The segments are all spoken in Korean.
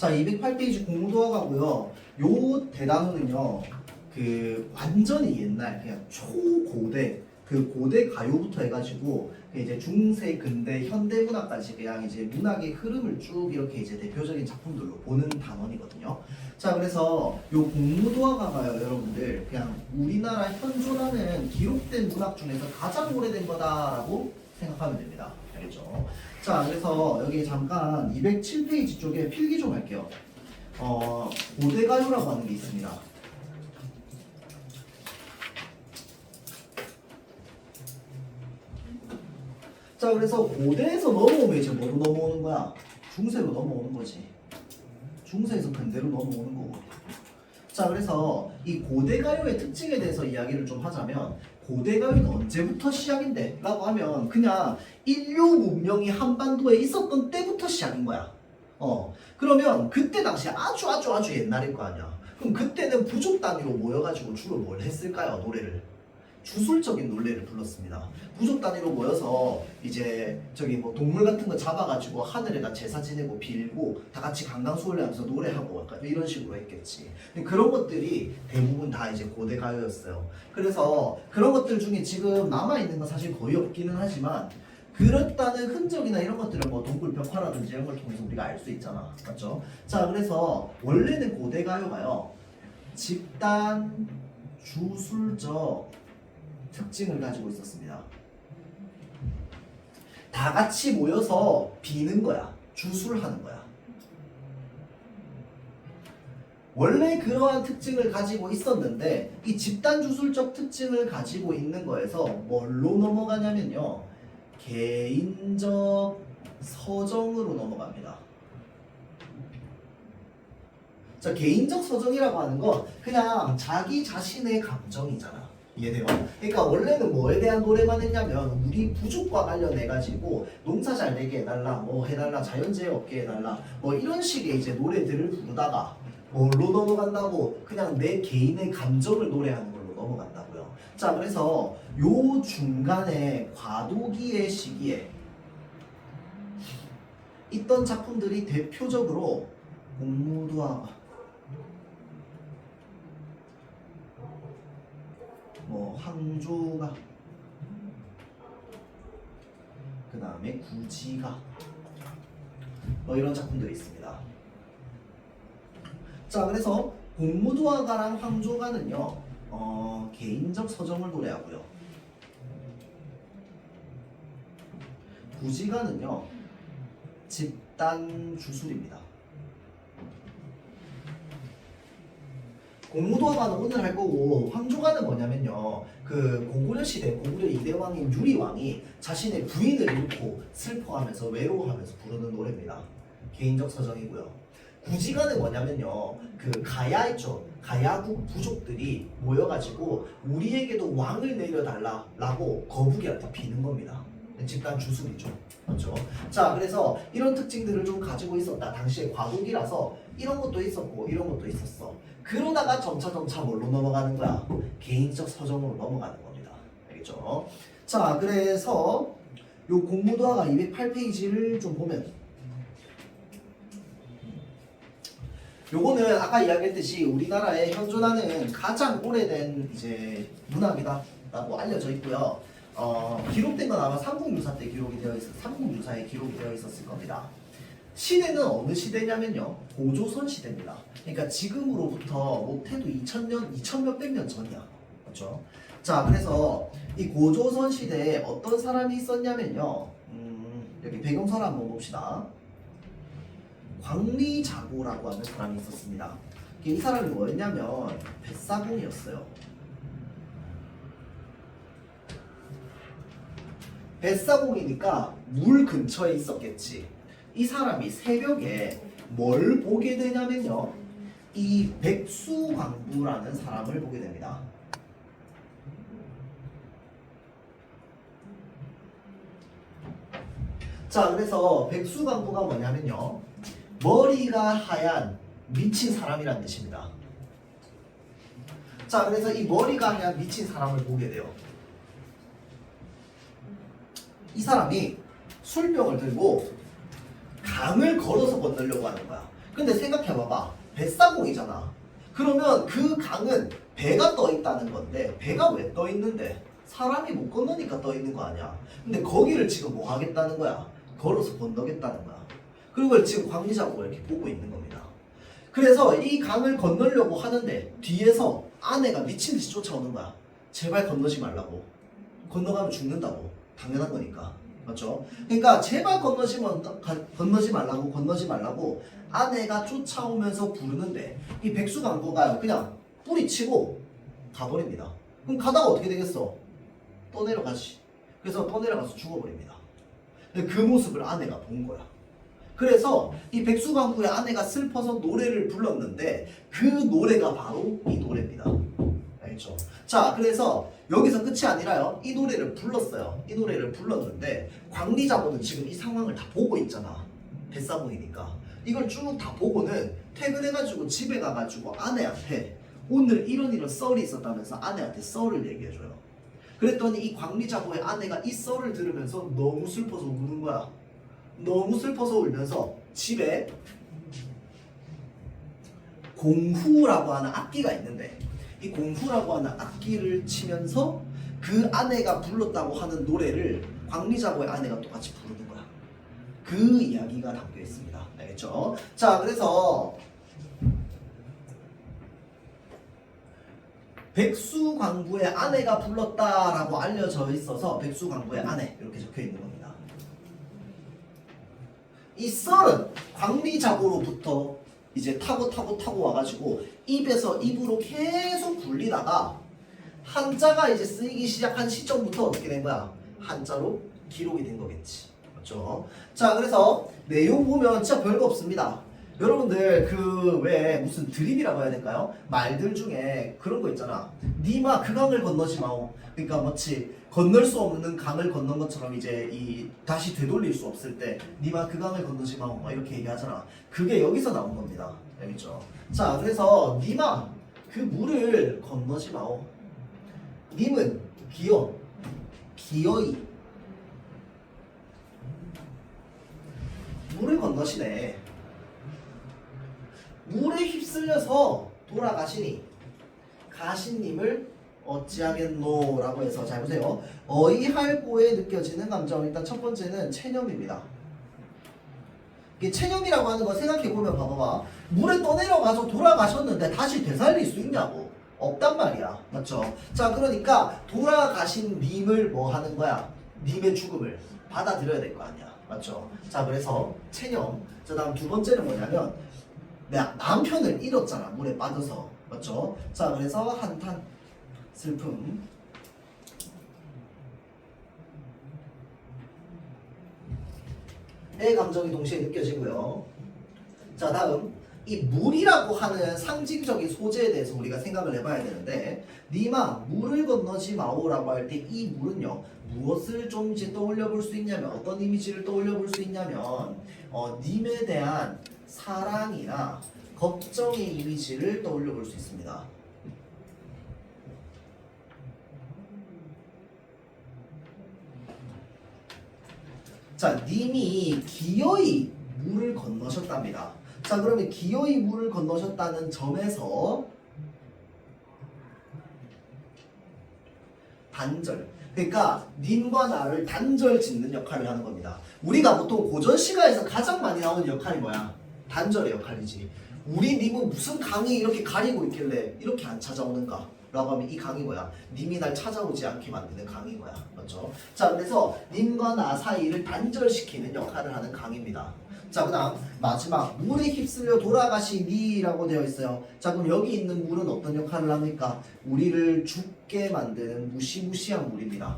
자, 208페이지 공무도화가고요. 요 대단원은요, 그 완전히 옛날 그냥 초고대 그 고대 가요부터 해가지고 이제 중세, 근대, 현대 문학까지 그냥 이제 문학의 흐름을 쭉 이렇게 이제 대표적인 작품들로 보는 단원이거든요. 자, 그래서 요 공무도화가가요, 여러분들 그냥 우리나라 현존하는 기록된 문학 중에서 가장 오래된 거다라고 생각하면 됩니다. 알겠죠? 자, 그래서 여기 잠깐 207페이지 쪽에 필기 좀 할게요. 고대가요라고 하는 게 있습니다. 자, 그래서 고대에서 넘어오면 이제 뭐로 넘어오는 거야? 중세로 넘어오는 거지. 중세에서 근대로 넘어오는 거고. 자, 그래서 이 고대가요의 특징에 대해서 이야기를 좀 하자면, 고대가요는 언제부터 시작인데? 라고 하면 그냥 인류 문명이 한반도에 있었던 때부터 시작인 거야. 그러면 그때 당시 아주 옛날일 거 아니야. 그럼 그때는 부족 단위로 모여가지고 주로 뭘 했을까요? 노래를. 주술적인 노래를 불렀습니다. 부족 단위로 모여서 이제 저기 뭐 동물 같은 거 잡아가지고 하늘에다 제사 지내고 빌고 다 같이 강강수월래하면서 노래하고 약간 이런 식으로 했겠지. 그런 것들이 대부분 다 이제 고대 가요였어요. 그래서 그런 것들 중에 지금 남아 있는 건 사실 거의 없기는 하지만 그렇다는 흔적이나 이런 것들은 뭐 동굴벽화라든지 이런 걸 통해서 우리가 알 수 있잖아, 맞죠? 자, 그래서 원래는 고대 가요가요 집단 주술적 특징을 가지고 있었습니다. 다 같이 모여서 비는 거야. 주술하는 거야. 원래 그러한 특징을 가지고 있었는데 이 집단 주술적 특징을 가지고 있는 거에서 뭘로 넘어가냐면요. 개인적 서정으로 넘어갑니다. 자, 개인적 서정이라고 하는 건 그냥 자기 자신의 감정이잖아. 이해돼요? 그러니까 원래는 뭐에 대한 노래만 했냐면 우리 부족과 관련해가지고 농사 잘 되게 해달라, 뭐 해달라, 자연재해 없게 해달라, 뭐 이런 식의 이제 노래들을 부르다가 뭘로 넘어간다고? 그냥 내 개인의 감정을 노래하는 걸로 넘어간다고요. 자, 그래서 요 중간에 과도기의 시기에 있던 작품들이 대표적으로 공무도화가, 뭐 항조가, 그 다음에 구지가, 뭐 이런 작품들이 있습니다. 자, 그래서 공무도화가랑 황조가는요 개인적 서정을 노래하고요, 구지가는요 집단 주술입니다. 공무도화가는 오늘 할 거고, 황조가는 뭐냐면요, 그 고구려 시대 고구려 2대 왕인 유리왕이 자신의 부인을 잃고 슬퍼하면서 외로워하면서 부르는 노래입니다. 개인적 서정이고요. 구지가는 뭐냐면요, 그 가야 있죠, 가야국 부족들이 모여가지고 우리에게도 왕을 내려달라라고 거북이한테 비는 겁니다. 집단 주술이죠. 그렇죠? 자, 그래서 이런 특징들을 좀 가지고 있었다. 당시에 과도기라서 이런 것도 있었고 이런 것도 있었어. 그러다가 점차 뭘로 넘어가는 거야? 개인적 서정으로 넘어가는 겁니다. 알겠죠? 자, 그래서 요 공무도화가 208페이지를 좀 보면, 요거는 아까 이야기했듯이 우리나라에 현존하는 가장 오래된 이제 문학이다라고 알려져 있고요. 기록된 건 아마 삼국유사 때 삼국유사에 기록이 되어 있었을 겁니다. 시대는 어느 시대냐면요, 고조선 시대입니다. 그러니까 지금으로부터 못해도 2000년, 2000몇백 년 전이야. 그렇죠? 자, 그래서 이 고조선 시대에 어떤 사람이 있었냐면요, 여기 배경사를 한번 봅시다. 광리자고라고 하는 사람이 있었습니다. 이 사람이 뭐였냐면 뱃사공이었어요. 뱃사공이니까 물 근처에 있었겠지. 이 사람이 새벽에 뭘 보게 되냐면요, 이 백수광부라는 사람을 보게 됩니다. 자, 그래서 백수광부가 뭐냐면요, 머리가 하얀 미친 사람이란 뜻입니다. 자, 그래서 이 머리가 하얀 미친 사람을 보게 돼요. 이 사람이 술병을 들고 강을 걸어서 건너려고 하는 거야. 근데 생각해봐봐. 뱃사공이잖아. 그러면 그 강은 배가 떠 있다는 건데 배가 왜 떠 있는데? 사람이 못 건너니까 떠 있는 거 아니야. 근데 거기를 지금 뭐 하겠다는 거야? 걸어서 건너겠다는 거야. 그리고 지금 광리자고 이렇게 보고 있는 겁니다. 그래서 이 강을 건너려고 하는데 뒤에서 아내가 미친 듯이 쫓아오는 거야. 제발 건너지 말라고. 건너가면 죽는다고. 당연한 거니까. 맞죠? 그러니까 제발 건너지 말라고 아내가 쫓아오면서 부르는데 이 백수강부가 그냥 뿌리치고 가버립니다. 그럼 가다가 어떻게 되겠어? 떠내려가지. 그래서 떠내려가서 죽어버립니다. 그 모습을 아내가 본 거야. 그래서 이 백수강부의 아내가 슬퍼서 노래를 불렀는데 그 노래가 바로 이 노래입니다. 알겠죠? 자, 그래서 여기서 끝이 아니라요. 이 노래를 불렀어요. 이 노래를 불렀는데 광리자모는 지금 이 상황을 다 보고 있잖아. 뱃사공이니까. 이걸 쭉 다 보고는 퇴근해가지고 집에 가가지고 아내한테 오늘 이런 썰이 있었다면서 아내한테 썰을 얘기해줘요. 그랬더니 이 광리자모의 아내가 이 썰을 들으면서 너무 슬퍼서 우는 거야. 너무 슬퍼서 울면서 집에 공후라고 하는 악기가 있는데 이 공후라고 하는 악기를 치면서 그 아내가 불렀다고 하는 노래를 광리자고의 아내가 똑같이 부르는 거야. 그 이야기가 담겨 있습니다. 알겠죠? 자, 그래서 백수광부의 아내가 불렀다라고 알려져 있어서 백수광부의 아내 이렇게 적혀 있는 겁니다. 이 썰은 광리자고로부터 이제 타고 와가지고 입에서 입으로 계속 굴리다가 한자가 이제 쓰이기 시작한 시점부터 어떻게 된 거야? 한자로 기록이 된 거겠지. 맞죠? 자, 그래서 내용 보면 진짜 별거 없습니다. 여러분들 그 왜 무슨 드립이라고 해야 될까요? 말들 중에 그런 거 있잖아. 니마 그 강을 건너지 마오. 그러니까 마치 건널 수 없는 강을 건넌 것처럼 이제 이 다시 되돌릴 수 없을 때 니마 그 강을 건너지 마오 막 이렇게 얘기하잖아. 그게 여기서 나온 겁니다. 알겠죠? 자, 그래서 니마 그 물을 건너지 마오. 님은 기어이 물을 건너시네. 물에 휩쓸려서 돌아가시니 가신님을 어찌하겠노 라고 해서 잘 보세요. 어이할고에 느껴지는 감정. 일단 첫 번째는 체념입니다. 이게 체념이라고 하는 거 생각해보면 봐봐봐. 물에 떠내려가서 돌아가셨는데 다시 되살릴 수 있냐고. 없단 말이야. 맞죠? 자, 그러니까 돌아가신 님을 뭐 하는 거야? 님의 죽음을 받아들여야 될 거 아니야. 맞죠? 자, 그래서 체념. 자, 다음 두 번째는 뭐냐면 내가 남편을 잃었잖아. 물에 빠져서. 맞죠? 자, 그래서 한탄 슬픔. 의 감정이 동시에 느껴지고요. 자, 다음 이 물이라고 하는 상징적인 소재에 대해서 우리가 생각을 해봐야 되는데 니마 물을 건너지 마오라고 할 때 이 물은요 무엇을 좀 이제 떠올려 볼 수 있냐면 어떤 이미지를 떠올려 볼 수 있냐면 님에 대한 사랑이나 걱정의 이미지를 떠올려 볼 수 있습니다. 자, 님이 기어이 물을 건너셨답니다. 자, 그러면 기어이 물을 건너셨다는 점에서 단절. 그러니까 님과 나를 단절 짓는 역할을 하는 겁니다. 우리가 보통 고전 시가에서 가장 많이 나오는 역할이 뭐야? 단절의 역할이지. 우리 님은 무슨 강이 이렇게 가리고 있길래 이렇게 안 찾아오는가? 라고 하면 이 강이 뭐야? 님이 날 찾아오지 않게 만드는 강인 거야. 맞죠? 자, 그래서 님과 나 사이를 단절시키는 역할을 하는 강입니다. 자, 그 다음 마지막 물에 휩쓸려 돌아가시니라고 되어 있어요. 자, 그럼 여기 있는 물은 어떤 역할을 합니까? 우리를 죽게 만드는 무시무시한 물입니다.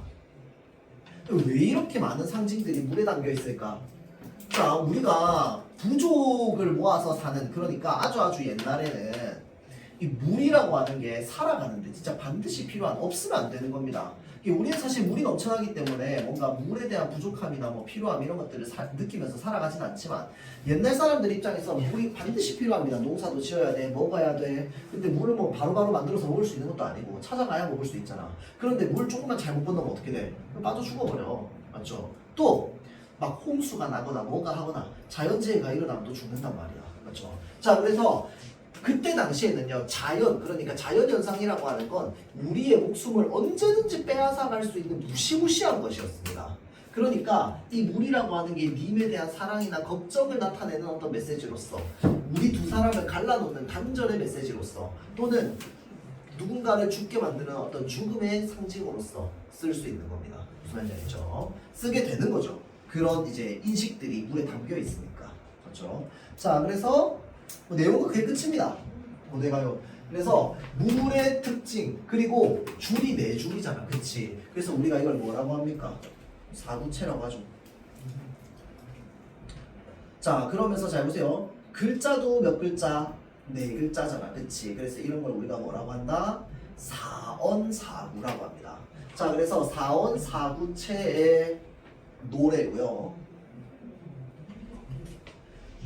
왜 이렇게 많은 상징들이 물에 담겨 있을까? 자, 우리가 부족을 모아서 사는, 그러니까 아주 옛날에는 이 물이라고 하는 게 살아가는데 진짜 반드시 필요한, 없으면 안 되는 겁니다. 우리는 사실 물이 넘쳐나기 때문에 뭔가 물에 대한 부족함이나 뭐 필요함 이런 것들을 느끼면서 살아가진 않지만 옛날 사람들 입장에서 물이 반드시 필요합니다. 농사도 지어야 돼, 먹어야 돼. 근데 물을 뭐 바로바로 만들어서 먹을 수 있는 것도 아니고 찾아가야 먹을 수 있잖아. 그런데 물 조금만 잘못 건너면 어떻게 돼? 빠져 죽어버려. 맞죠? 또 막 홍수가 나거나 뭐가 하거나 자연재해가 일어나면 또 죽는단 말이야. 그렇죠. 자, 그래서 그때 당시에는요, 그러니까 자연현상이라고 하는 건 우리의 목숨을 언제든지 빼앗아갈 수 있는 무시무시한 것이었습니다. 그러니까 이 물이라고 하는 게 님에 대한 사랑이나 걱정을 나타내는 어떤 메시지로서, 우리 두 사람을 갈라놓는 단절의 메시지로서, 또는 누군가를 죽게 만드는 어떤 죽음의 상징으로서 쓸 수 있는 겁니다. 무슨 말인지 알죠? 쓰게 되는 거죠. 그런 이제 인식들이 물에 담겨 있으니까. 그렇죠? 자, 그래서 내용은 그게 끝입니다. 고대가요. 그래서 물의 특징, 그리고 줄이 4줄이잖아. 그치? 그래서 우리가 이걸 뭐라고 합니까? 사구체라고 하죠. 자, 그러면서 잘 보세요. 글자도 몇 글자? 4글자잖아. 그치? 그래서 이런 걸 우리가 뭐라고 한다? 사언사구라고 합니다. 자, 그래서 사언사구체의 노래고요.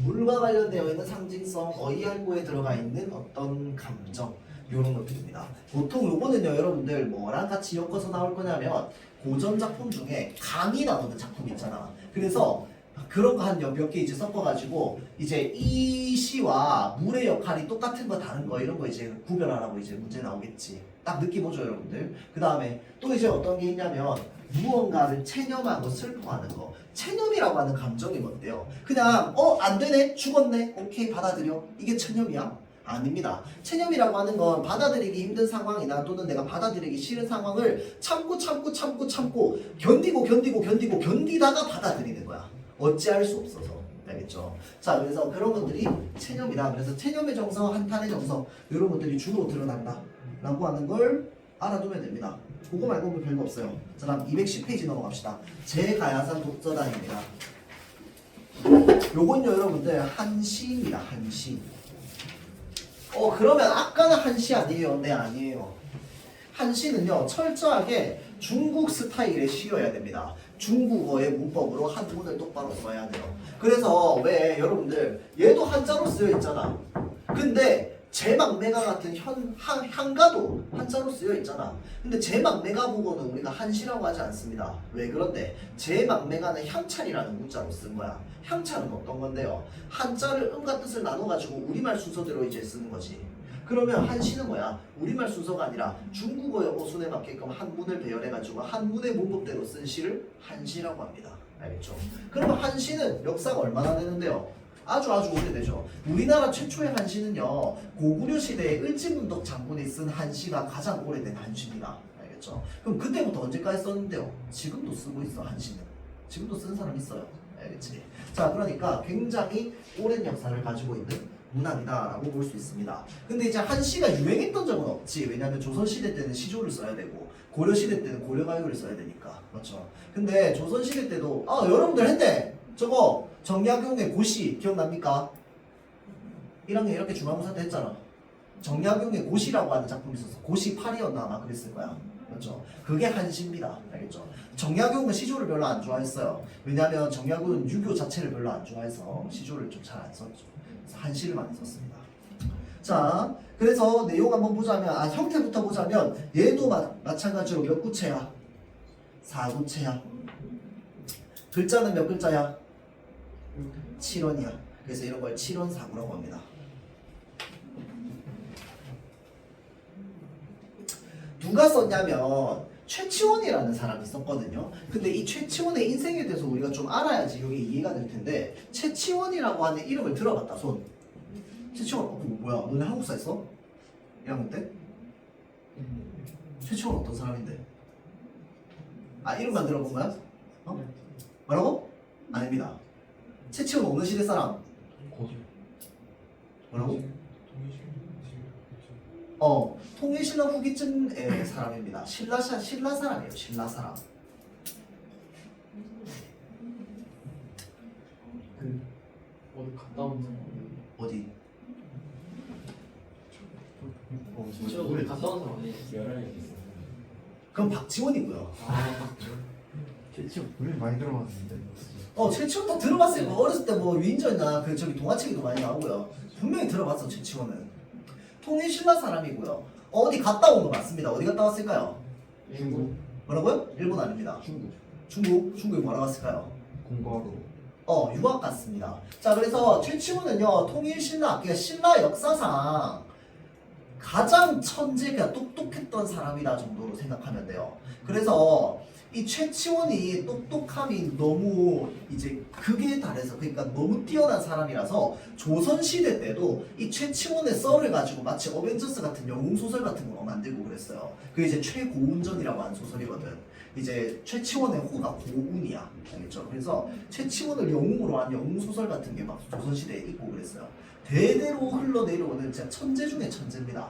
물과 관련되어 있는 상징성, 어이할고에 들어가 있는 어떤 감정, 이런 것들입니다. 보통 요거는요, 여러분들 뭐랑 같이 엮어서 나올 거냐면 고전 작품 중에 강이 나오는 작품 있잖아. 그래서 그런 거 한 몇 개 이제 섞어가지고 이제 이 시와 물의 역할이 똑같은 거 다른 거 이런 거 이제 구별하라고 이제 문제 나오겠지. 딱 느낌 오죠, 여러분들? 그 다음에 또 이제 어떤 게 있냐면 무언가를 체념하고 슬퍼하는 거. 체념이라고 하는 감정이 뭔데요? 그냥 안 되네? 죽었네? 오케이, 받아들여. 이게 체념이야? 아닙니다. 체념이라고 하는 건 받아들이기 힘든 상황이나 또는 내가 받아들이기 싫은 상황을 참고 견디다가 받아들이는 거야. 어찌할 수 없어서. 알겠죠? 자, 그래서 그런 것들이 체념이다. 그래서 체념의 정서, 한탄의 정서, 이런 것들이 주로 드러난다 라고 하는 걸 알아두면 됩니다. 그거 말고 뭐 별거 없어요. 자, 다음 210페이지 넘어갑시다. 제가야산 독서단입니다. 요건요, 여러분들 한시입니다. 한시. 그러면 아까는 한시 아니에요? 네, 아니에요. 한시는요, 철저하게 중국 스타일의 시여야 됩니다. 중국어의 문법으로 한문을 똑바로 써야 돼요. 그래서 왜 여러분들 얘도 한자로 쓰여 있잖아. 근데 제막내가 같은 한가도 한자로 쓰여 있잖아. 근데 제막내가 보고는 우리가 한시라고 하지 않습니다. 왜 그런데? 제막내가는 향찬이라는 문자로 쓴 거야. 향찬은 어떤 건데요? 한자를 음과 뜻을 나눠가지고 우리말 순서대로 이제 쓰는 거지. 그러면 한시는 뭐야? 우리말 순서가 아니라 중국어의 어순에 맞게끔 한문을 배열해가지고 한문의 문법대로 쓴 시를 한시라고 합니다. 알겠죠? 그러면 한시는 역사가 얼마나 되는데요? 아주 오래되죠. 우리나라 최초의 한시는요, 고구려 시대에 을지문덕 장군이 쓴 한시가 가장 오래된 한시입니다. 알겠죠? 그럼 그때부터 언제까지 썼는데요? 지금도 쓰고 있어. 한시는 지금도 쓰는 사람 있어요. 알겠지? 자, 그러니까 굉장히 오랜 역사를 가지고 있는 문학이다라고 볼 수 있습니다. 근데 이제 한시가 유행했던 적은 없지. 왜냐하면 조선시대 때는 시조를 써야 되고 고려시대 때는 고려가요를 써야 되니까. 그렇죠? 근데 조선시대 때도 여러분들 했네. 저거 정약용의 고시 기억납니까? 1학년 이렇게 중간고사 때 했잖아. 정약용의 고시라고 하는 작품이 있었어. 고시 8이었나 아마 그랬을 거야. 그렇죠? 그게 한시입니다. 알겠죠? 정약용은 시조를 별로 안 좋아했어요. 왜냐하면 정약용은 유교 자체를 별로 안 좋아해서 시조를 좀 잘 안 썼죠. 그래서 한시를 많이 썼습니다. 자, 그래서 내용 한번 보자면, 형태부터 보자면 얘도 마찬가지로 몇 구체야? 4구체야. 글자는 몇 글자야? 7원이야. 그래서 이런 걸 7원사구라고 합니다. 누가 썼냐면 최치원이라는 사람이 썼거든요. 근데 이 최치원의 인생에 대해서 우리가 좀 알아야지 이게 이해가 될 텐데, 최치원이라고 하는 이름을 들어봤다. 손. 최치원 뭐야? 너네 한국사 했어? 1학년 때? 최치원 어떤 사람인데? 이름만 들어본 거야? 뭐라고? 아닙니다. 최치원 어느 시대 사람? 뭐라고? 통일신라 후기쯤의 사람입니다. 신라 사람이에요. 신라 사람. 어디 갔다 온 사람? 어디? 우리 갔다 온 사람 아니에요? 그럼 박지원이고요. 최치원 분명히 많이 들어봤는데. 최치원 다 들어봤어요. 어렸을 때 뭐 위인전이나 저기 동화책에도 많이 나오고요. 분명히 들어봤어. 최치원은. 통일신라 사람이고요. 어디 갔다 온 거 맞습니다. 어디 갔다 왔을까요? 중국. 뭐라고요? 일본 아닙니다. 중국. 중국에 뭐하러 갔을까요? 공부하러. 유학 갔습니다. 자, 그래서 최치훈은요, 통일신라, 그러니까 신라 역사상 가장 천재가 똑똑했던 사람이다 정도로 생각하면 돼요. 그래서 이 최치원이 똑똑함이 너무 이제 극에 달해서, 그러니까 너무 뛰어난 사람이라서 조선시대 때도 이 최치원의 썰을 가지고 마치 어벤져스 같은 영웅소설 같은 거 만들고 그랬어요. 그게 이제 최고운전이라고 하는 소설이거든. 이제 최치원의 호가 고운이야. 알겠죠? 그래서 최치원을 영웅으로 한 영웅소설 같은 게 막 조선시대에 있고 그랬어요. 대대로 흘러내려오는 진짜 천재 중에 천재입니다.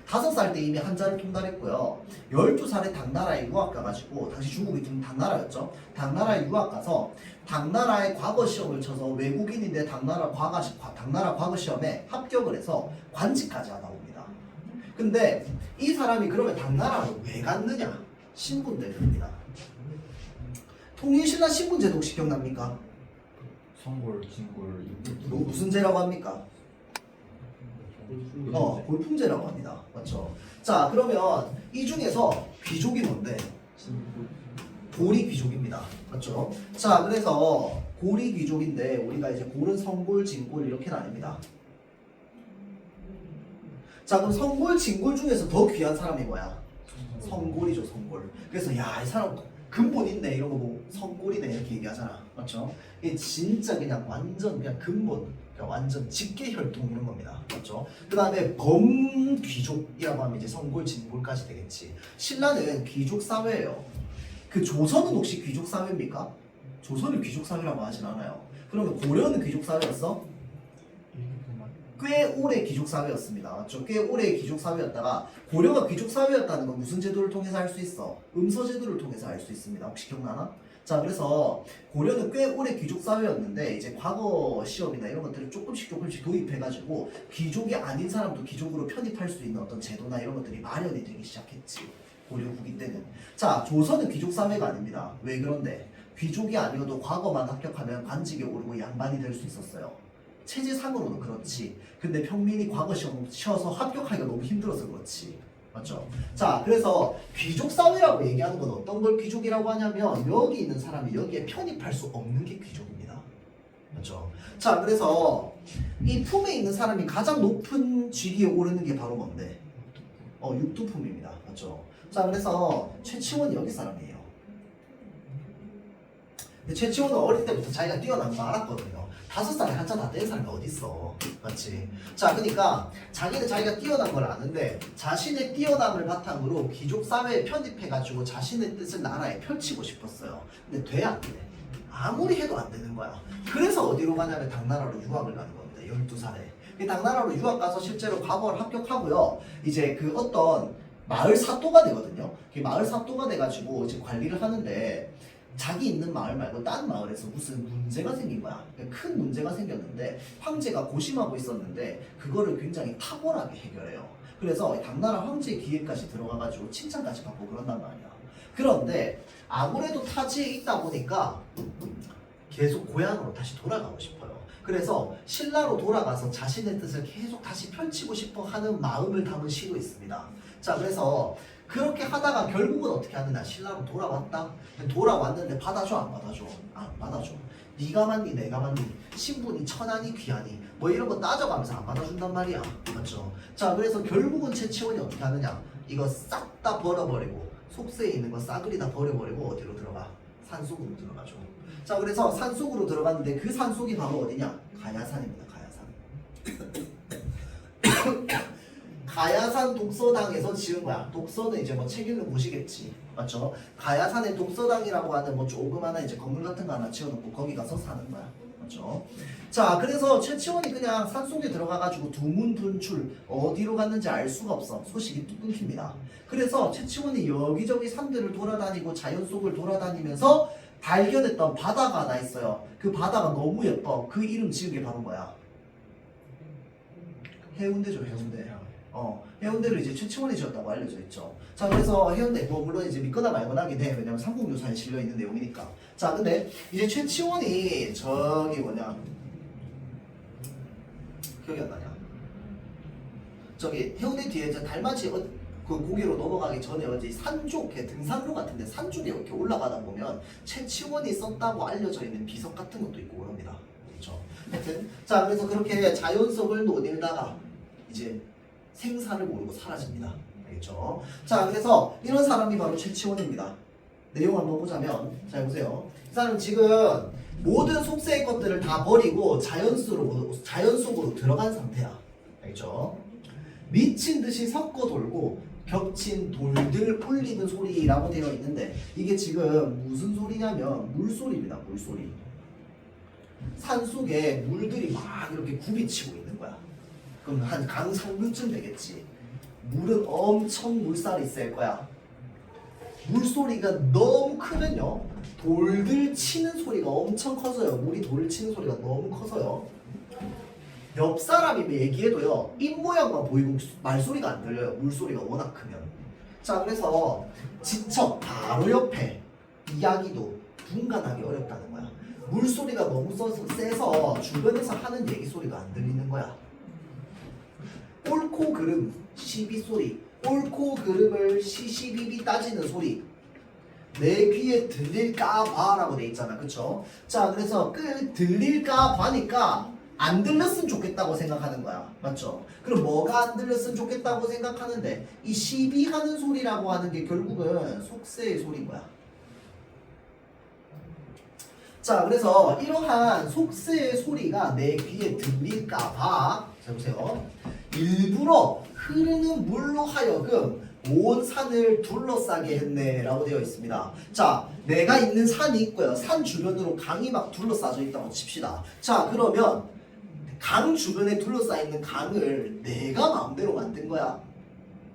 5살 때 이미 한자를 통달했고요. 12살에 당나라에 유학 가가지고, 당시 중국이 당나라였죠. 당나라에 유학 가서 당나라의 과거 시험을 쳐서 외국인인데 당나라 과거 시험에 합격을 해서 관직까지 하다 옵니다. 근데 이 사람이 그러면 당나라로 왜 갔느냐? 신분 때문입니다. 통일신라 신분제도 혹시 기억납니까? 성골, 진골, 이거 무슨 제라고 합니까? 골품제라고 합니다. 맞죠? 자, 그러면 이 중에서 귀족이 뭔데? 고리 귀족입니다. 맞죠? 자, 그래서 고리 귀족인데 우리가 이제 골은 성골, 진골 이렇게 나뉩니다. 자, 그럼 성골, 진골 중에서 더 귀한 사람이 뭐야? 성골이죠, 성골. 그래서 야, 이 사람 근본 있네 이런 거 보고 성골이네 이렇게 얘기하잖아. 맞죠? 이게 진짜 그냥 완전 그냥 근본, 그러니까 완전 직계혈통 이런 겁니다. 맞죠? 그 다음에 범귀족이라고 하면 이제 성골, 진골까지 되겠지. 신라는 귀족 사회예요. 그 조선은 혹시 귀족 사회입니까? 조선을 귀족 사회라고 하진 않아요. 그러면 고려는 귀족 사회였어? 꽤 오래 귀족 사회였습니다. 맞죠? 꽤 오래 귀족 사회였다가 고려가 귀족 사회였다는 건 무슨 제도를 통해서 할 수 있어? 음서 제도를 통해서 알 수 있습니다. 혹시 기억나나? 자, 그래서 고려는 꽤 오래 귀족 사회였는데 이제 과거 시험이나 이런 것들을 조금씩 도입해가지고 귀족이 아닌 사람도 귀족으로 편입할 수 있는 어떤 제도나 이런 것들이 마련이 되기 시작했지. 고려 후기 때는. 자, 조선은 귀족 사회가 아닙니다. 왜 그런데? 귀족이 아니어도 과거만 합격하면 관직에 오르고 양반이 될 수 있었어요. 체제상으로는 그렇지. 근데 평민이 과거 시험 치어서 합격하기가 너무 힘들어서 그렇지. 맞죠? 자, 그래서 귀족 사회라고 얘기하는 건 어떤 걸 귀족이라고 하냐면 여기 있는 사람이 여기에 편입할 수 없는 게 귀족입니다. 맞죠? 자, 그래서 이 품에 있는 사람이 가장 높은 직위에 오르는 게 바로 뭔데? 육두품입니다. 맞죠? 자, 그래서 최치원이 여기 사람이에요. 근데 최치원은 어릴 때부터 자기가 뛰어난 거 알았거든요. 5살에 한자 다 뗀 사람이 어딨어. 맞지? 자, 그러니까 자기는 자기가 뛰어난 걸 아는데 자신의 뛰어남을 바탕으로 귀족 사회에 편입해가지고 자신의 뜻을 나라에 펼치고 싶었어요. 근데 돼 안 돼? 아무리 해도 안 되는 거야. 그래서 어디로 가냐면 당나라로 유학을 가는 겁니다. 12살에. 당나라로 유학 가서 실제로 과거를 합격하고요. 이제 그 어떤 마을 사또가 되거든요. 마을 사또가 돼가지고 이제 관리를 하는데 자기 있는 마을 말고 딴 마을에서 무슨 문제가 생긴 거야. 큰 문제가 생겼는데 황제가 고심하고 있었는데 그거를 굉장히 탁월하게 해결해요. 그래서 당나라 황제 기회까지 들어가가지고 칭찬까지 받고 그런단 말이야. 그런데 아무래도 타지에 있다 보니까 계속 고향으로 다시 돌아가고 싶어요. 그래서 신라로 돌아가서 자신의 뜻을 계속 다시 펼치고 싶어 하는 마음을 담은 시도 있습니다. 자, 그래서 그렇게 하다가 결국은 어떻게 하느냐? 신라로 돌아왔다? 돌아왔는데 받아줘 안 받아줘? 안 받아줘. 네가 맞니 내가 맞니? 신분이 천하니 귀하니? 뭐 이런 거 따져가면서 안 받아준단 말이야. 맞죠? 자, 그래서 결국은 최치원이 어떻게 하느냐? 이거 싹 다 버려버리고 속세에 있는 거 싸그리 다 버려버리고 어디로 들어가? 산속으로 들어가죠. 자, 그래서 산속으로 들어갔는데 그 산속이 바로 어디냐? 가야산입니다. 가야산. 가야산 독서당에서 지은 거야. 독서는 이제 뭐 책 읽는 곳이겠지. 맞죠? 가야산의 독서당이라고 하는 뭐 조그마한 이제 건물 같은 거 하나 지어놓고 거기 가서 사는 거야. 맞죠? 자, 그래서 최치원이 그냥 산속에 들어가가지고 두문분출 어디로 갔는지 알 수가 없어. 소식이 뚝 끊깁니다. 그래서 최치원이 여기저기 산들을 돌아다니고 자연 속을 돌아다니면서 발견했던 바다가 하나 있어요. 그 바다가 너무 예뻐. 그 이름 지은 게 바로 뭐야? 해운대죠, 해운대. 해운대를 이제 최치원이 지었다고 알려져 있죠. 자, 그래서 해운대, 뭐 물론 이제 믿거나 말거나 하긴 해. 왜냐면 삼국유사에 실려 있는 내용이니까. 자, 근데 이제 최치원이 저기 뭐냐, 기억이 안 나냐? 저기 해운대 뒤에 이제 달맞이 그 고개로 넘어가기 전에 이제 산 쪽에 등산로 같은데 산 쪽에 이렇게 올라가다 보면 최치원이 썼다고 알려져 있는 비석 같은 것도 있고 그럽니다. 그렇죠? 하여튼 자 그래서 그렇게 자연석을 논일다가 이제 생사를 모르고 사라집니다. 알겠죠? 자 그래서 이런 사람이 바로 최치원입니다. 내용 한번 보자면 자 보세요. 이 사람 지금 모든 속세의 것들을 다 버리고 자연 속으로 들어간 상태야. 알겠죠? 미친 듯이 섞어 돌고 겹친 돌들 울리는 소리라고 되어 있는데 이게 지금 무슨 소리냐면 물소리입니다. 물소리. 산 속에 물들이 막 이렇게 굽이치고 있는 거야. 그럼 한 강상류쯤 되겠지. 물은 엄청 물살이 셀 거야. 물소리가 너무 크면요 돌들 치는 소리가 엄청 커서요. 물이 돌을 치는 소리가 너무 커서요 옆 사람이 얘기해도요 입모양만 보이고 말소리가 안 들려요. 물소리가 워낙 크면. 자 그래서 지척 바로 옆에 이야기도 분간하기 어렵다는 거야. 물소리가 너무 세서 주변에서 하는 얘기 소리가 안 들리는 거야. 옳고 그름 시비 소리, 옳고 그름을 시시비비 따지는 소리, 내 귀에 들릴까 봐라고 돼 있잖아. 그쵸? 자 그래서 들릴까 봐니까 안 들렸으면 좋겠다고 생각하는 거야. 맞죠? 그럼 뭐가 안 들렸으면 좋겠다고 생각하는데 이 시비하는 소리라고 하는 게 결국은 속세의 소리인 거야. 자 그래서 이러한 속세의 소리가 내 귀에 들릴까 봐 자 보세요. 일부러 흐르는 물로 하여금 온 산을 둘러싸게 했네 라고 되어 있습니다. 자 내가 있는 산이 있고요. 산 주변으로 강이 막 둘러싸져 있다고 칩시다. 자 그러면 강 주변에 둘러싸여 있는 강을 내가 마음대로 만든 거야?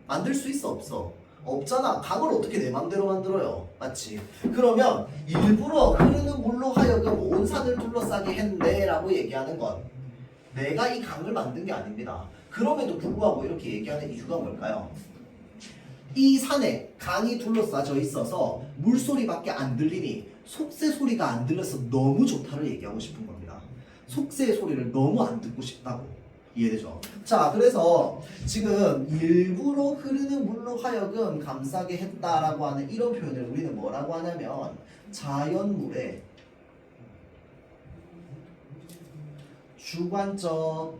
만들 수 있어 없어? 없잖아. 강을 어떻게 내 마음대로 만들어요? 맞지? 그러면 일부러 흐르는 물로 하여금 온 산을 둘러싸게 했네 라고 얘기하는 건 내가 이 강을 만든 게 아닙니다. 그럼에도 불구하고 이렇게 얘기하는 이유가 뭘까요? 이 산에 강이 둘러싸져 있어서 물소리밖에 안 들리니 속세 소리가 안 들려서 너무 좋다를 얘기하고 싶은 겁니다. 속세의 소리를 너무 안 듣고 싶다고. 이해되죠? 자 그래서 지금 일부러 흐르는 물로 하여금 감싸게 했다라고 하는 이런 표현을 우리는 뭐라고 하냐면 자연물의 주관적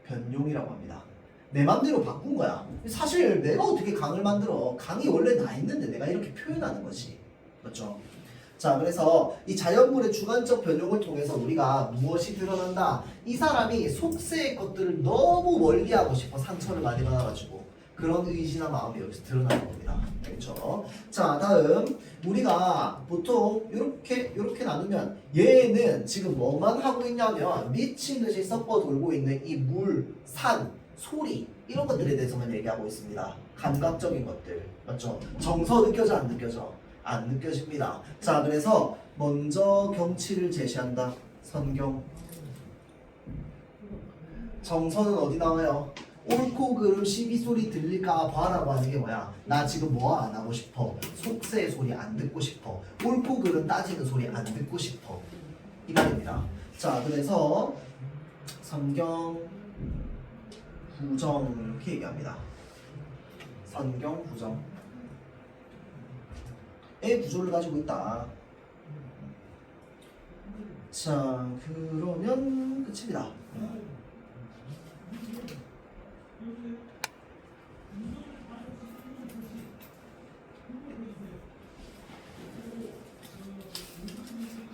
변용이라고 합니다. 내 맘대로 바꾼 거야. 사실 내가 어떻게 강을 만들어? 강이 원래 나 있는데 내가 이렇게 표현하는 거지. 맞죠? 자 그래서 이 자연물의 주관적 변용을 통해서 우리가 무엇이 드러난다? 이 사람이 속세의 것들을 너무 멀리하고 싶어 상처를 많이 받아가지고 그런 의지나 마음이 여기서 드러나는 겁니다. 알겠죠? 자 다음 우리가 보통 이렇게 나누면 얘는 지금 뭐만 하고 있냐면 미친 듯이 섞어 돌고 있는 이 물, 산, 소리 이런 것들에 대해서만 얘기하고 있습니다. 감각적인 것들 맞죠? 정서 느껴져 안 느껴져? 안 느껴집니다. 자 그래서 먼저 경치를 제시한다. 선경. 정서는 어디 나와요? 옳고 그름 시비 소리 들릴까 봐라고 하는 게 뭐야? 나 지금 뭐 안 하고 싶어? 속세의 소리 안 듣고 싶어. 옳고 그름 따지는 소리 안 듣고 싶어. 이 말입니다. 자 그래서 선경 부정 이렇게 얘기합니다. 선경 부정 의 구조를 가지고 있다. 자 그러면 끝입니다.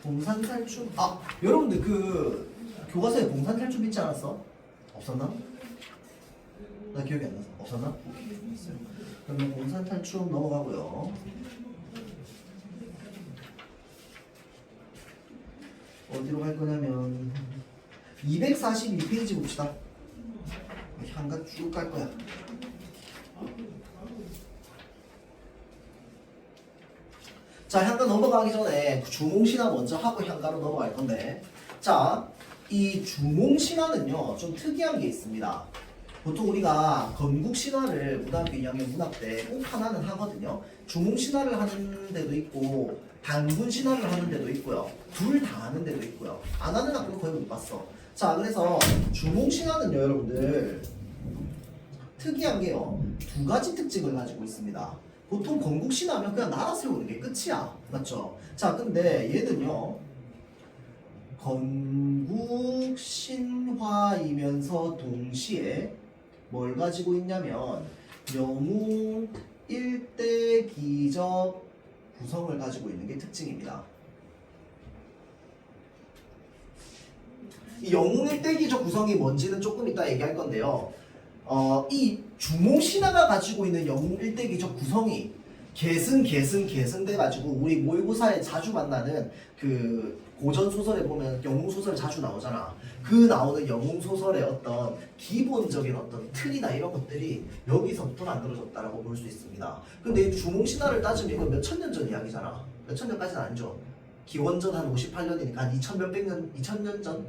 봉산탈춤 여러분들 그 교과서에 봉산탈춤 있지 않았어? 없었나? 나 기억이 안 나서 없었나? 그러면 봉산탈춤 넘어가고요. 어디로 갈 거냐면 242페이지 봅시다. 향가 쭉 갈 거야. 자 향가 넘어가기 전에 주몽신화 먼저 하고 향가로 넘어갈 건데 자 이 주몽신화는요 좀 특이한 게 있습니다. 보통 우리가 건국신화를 고등학교 2학년 문학 때 꼭 하나는 하거든요. 주몽신화를 하는 데도 있고 단군신화를 하는 데도 있고요. 둘 다 하는 데도 있고요. 안 하는 학교는 거의 못 봤어. 자 그래서 주몽신화는요 여러분들 특이한 게요. 두 가지 특징을 가지고 있습니다. 보통 건국신화면 그냥 나라 세우는 게 끝이야. 맞죠? 자, 근데 얘는요. 건국신화이면서 동시에 뭘 가지고 있냐면 영웅 일대기적 구성을 가지고 있는 게 특징입니다. 이 영웅 일대기적 구성이 뭔지는 조금 이따 얘기할 건데요. 이 주몽신화가 가지고 있는 영웅 일대기적 구성이 계승돼 가지고 우리 모의고사에 자주 만나는 그 고전 소설에 보면 영웅 소설 자주 나오잖아. 그 나오는 영웅 소설의 어떤 기본적인 어떤 틀이나 이런 것들이 여기서부터 만들어졌다라고 볼 수 있습니다. 근데 이 주몽신화를 따지면 이건 몇천 년 전 이야기잖아. 몇천 년까지는 아니죠. 기원전 한 58년이니까 한 2000년 전?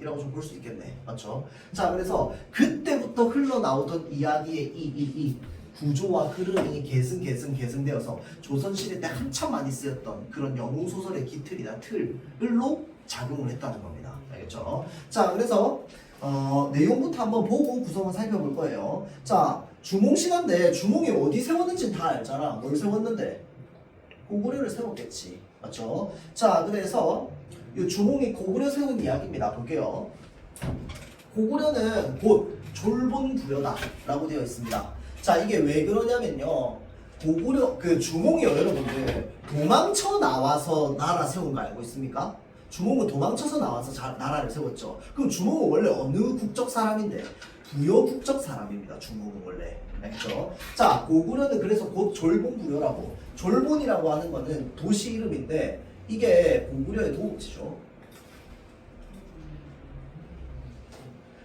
이라고 좀 볼 수 있겠네. 맞죠? 자, 그래서 그때부터 흘러나오던 이야기의 이 구조와 흐름이 계승되어서 조선시대 때 한참 많이 쓰였던 그런 영웅소설의 기틀이나 틀로 작용을 했다는 겁니다. 알겠죠? 자, 그래서 내용부터 한번 보고 구성을 살펴볼 거예요. 자, 주몽신화인데 주몽이 어디 세웠는지는 다 알잖아. 뭘 세웠는데? 고구려를 세웠겠지. 맞죠? 자, 그래서 이 주몽이 고구려 세운 이야기입니다. 볼게요. 고구려는 곧 졸본부여다 라고 되어 있습니다. 자, 이게 왜 그러냐면요. 고구려, 그 주몽이요, 여러분들. 도망쳐 나와서 나라 세운 거 알고 있습니까? 주몽은 도망쳐서 나와서 나라를 세웠죠. 그럼 주몽은 원래 어느 국적 사람인데? 부여 국적 사람입니다. 주몽은 원래. 알겠죠? 자, 고구려는 그래서 곧 졸본부여라고. 졸본이라고 하는 거는 도시 이름인데 이게 고구려의 도읍지죠.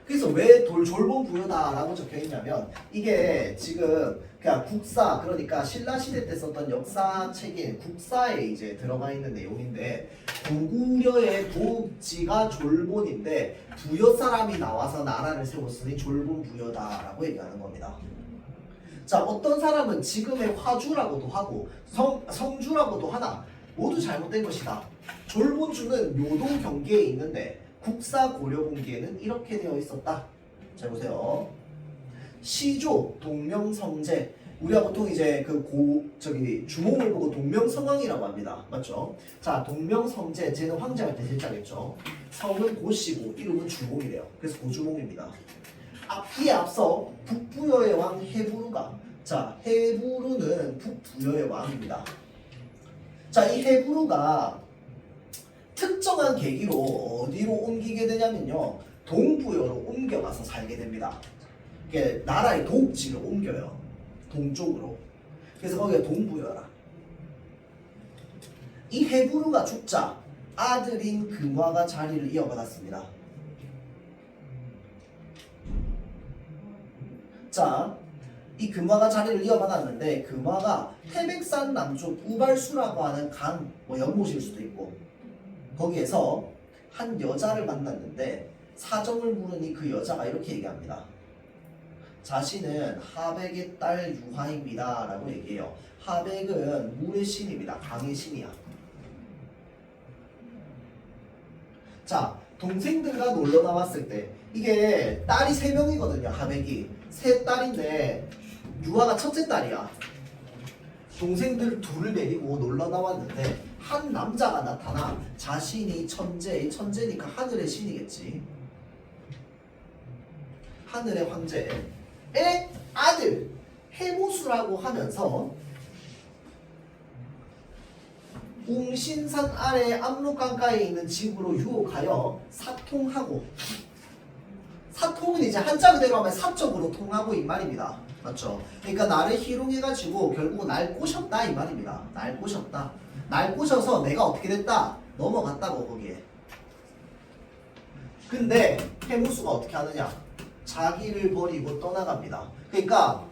그래서 왜 졸본부여다라고 적혀있냐면 이게 지금 그냥 국사, 그러니까 신라시대 때 썼던 역사책인 국사에 이제 들어가 있는 내용인데 고구려의 도읍지가 졸본인데 부여 사람이 나와서 나라를 세웠으니 졸본부여다라고 얘기하는 겁니다. 자, 어떤 사람은 지금의 화주라고도 하고 성주라고도 하나 모두 잘못된 것이다. 졸본주는 요동 경계에 있는데 국사 고려공기에는 이렇게 되어 있었다. 잘 보세요. 시조 동명성제. 우리가 보통 이제 주몽을 보고 동명성왕이라고 합니다. 맞죠? 자, 동명성제. 쟤는 황제할 때 제자겠죠. 성은 고씨고 이름은 주몽이래요. 그래서 고주몽입니다. 이에 앞서 북부여의 왕 해부르가. 자, 해부르는 북부여의 왕입니다. 자, 이 해부르가 특정한 계기로 어디로 옮기게 되냐면요. 동부여로 옮겨가서 살게 됩니다. 이게 나라의 도읍지를 옮겨요. 동쪽으로. 그래서 거기가 동부여라. 이 해부르가 죽자 아들인 금화가 자리를 이어받았습니다. 자, 이 금화가 자리를 이어받았는데 금화가 태백산 남쪽 우발수라고 하는 강, 연못일 수도 있고 거기에서 한 여자를 만났는데 사정을 물으니 그 여자가 이렇게 얘기합니다. 자신은 하백의 딸 유하입니다 라고 얘기해요. 하백은 물의 신입니다. 강의 신이야. 자, 동생들과 놀러 나왔을 때 이게 딸이 3명이거든요. 하백이 3딸인데 유하가 첫째 딸이야. 동생들 둘을 데리고 놀러 나왔는데 한 남자가 나타나 자신이 천재니까 하늘의 신이겠지. 하늘의 황제의 아들 해모수라고 하면서 웅신산 아래 압록강가에 있는 집으로 유혹하여 사통하고, 사통은 이제 한자 그대로 하면 사적으로 통하고 이 말입니다. 맞죠? 그러니까 나를 희롱해가지고 결국 날 꼬셨다 이 말입니다. 날 꼬셨다. 날 꼬셔서 내가 어떻게 됐다? 넘어갔다고 거기에. 근데 해무수가 어떻게 하느냐? 자기를 버리고 떠나갑니다. 그러니까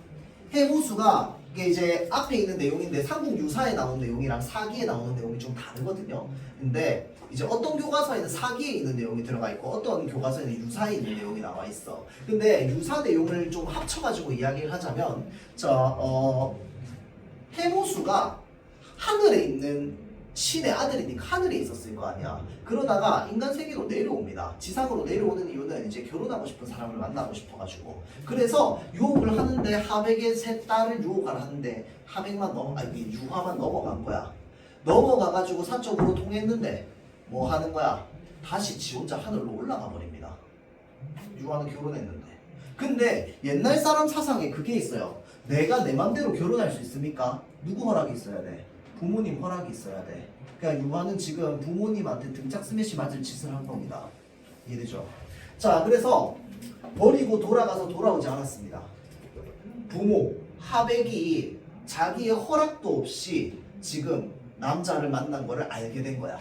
해무수가 이게 이제 앞에 있는 내용인데 삼국유사에 나온 내용이랑 사기에 나오는 내용이 좀 다르거든요. 근데 이제 어떤 교과서에는 사기에 있는 내용이 들어가 있고 어떤 교과서에는 유사에 있는 내용이 나와 있어. 근데 유사 내용을 좀 합쳐가지고 이야기를 하자면 해무수가 하늘에 있는 신의 아들이니까 하늘에 있었을 거 아니야. 그러다가 인간 세계로 내려옵니다. 지상으로 내려오는 이유는 이제 결혼하고 싶은 사람을 만나고 싶어가지고. 그래서 유혹을 하는데 하백의 세 딸을 유혹을 하는데 하백만 아니 유화만 넘어간 거야. 넘어가가지고 사적으로 통했는데 뭐 하는 거야? 다시 지 혼자 하늘로 올라가 버립니다. 유화는 결혼했는데. 근데 옛날 사람 사상에 그게 있어요. 내가 내 맘대로 결혼할 수 있습니까? 누구 허락이 있어야 돼? 부모님 허락이 있어야 돼. 그러니까 유아는 지금 부모님한테 등짝 스매시 맞을 짓을 한 겁니다. 이해되죠? 자, 그래서 버리고 돌아가서 돌아오지 않았습니다. 부모 하백이 자기의 허락도 없이 지금 남자를 만난 거를 알게 된 거야.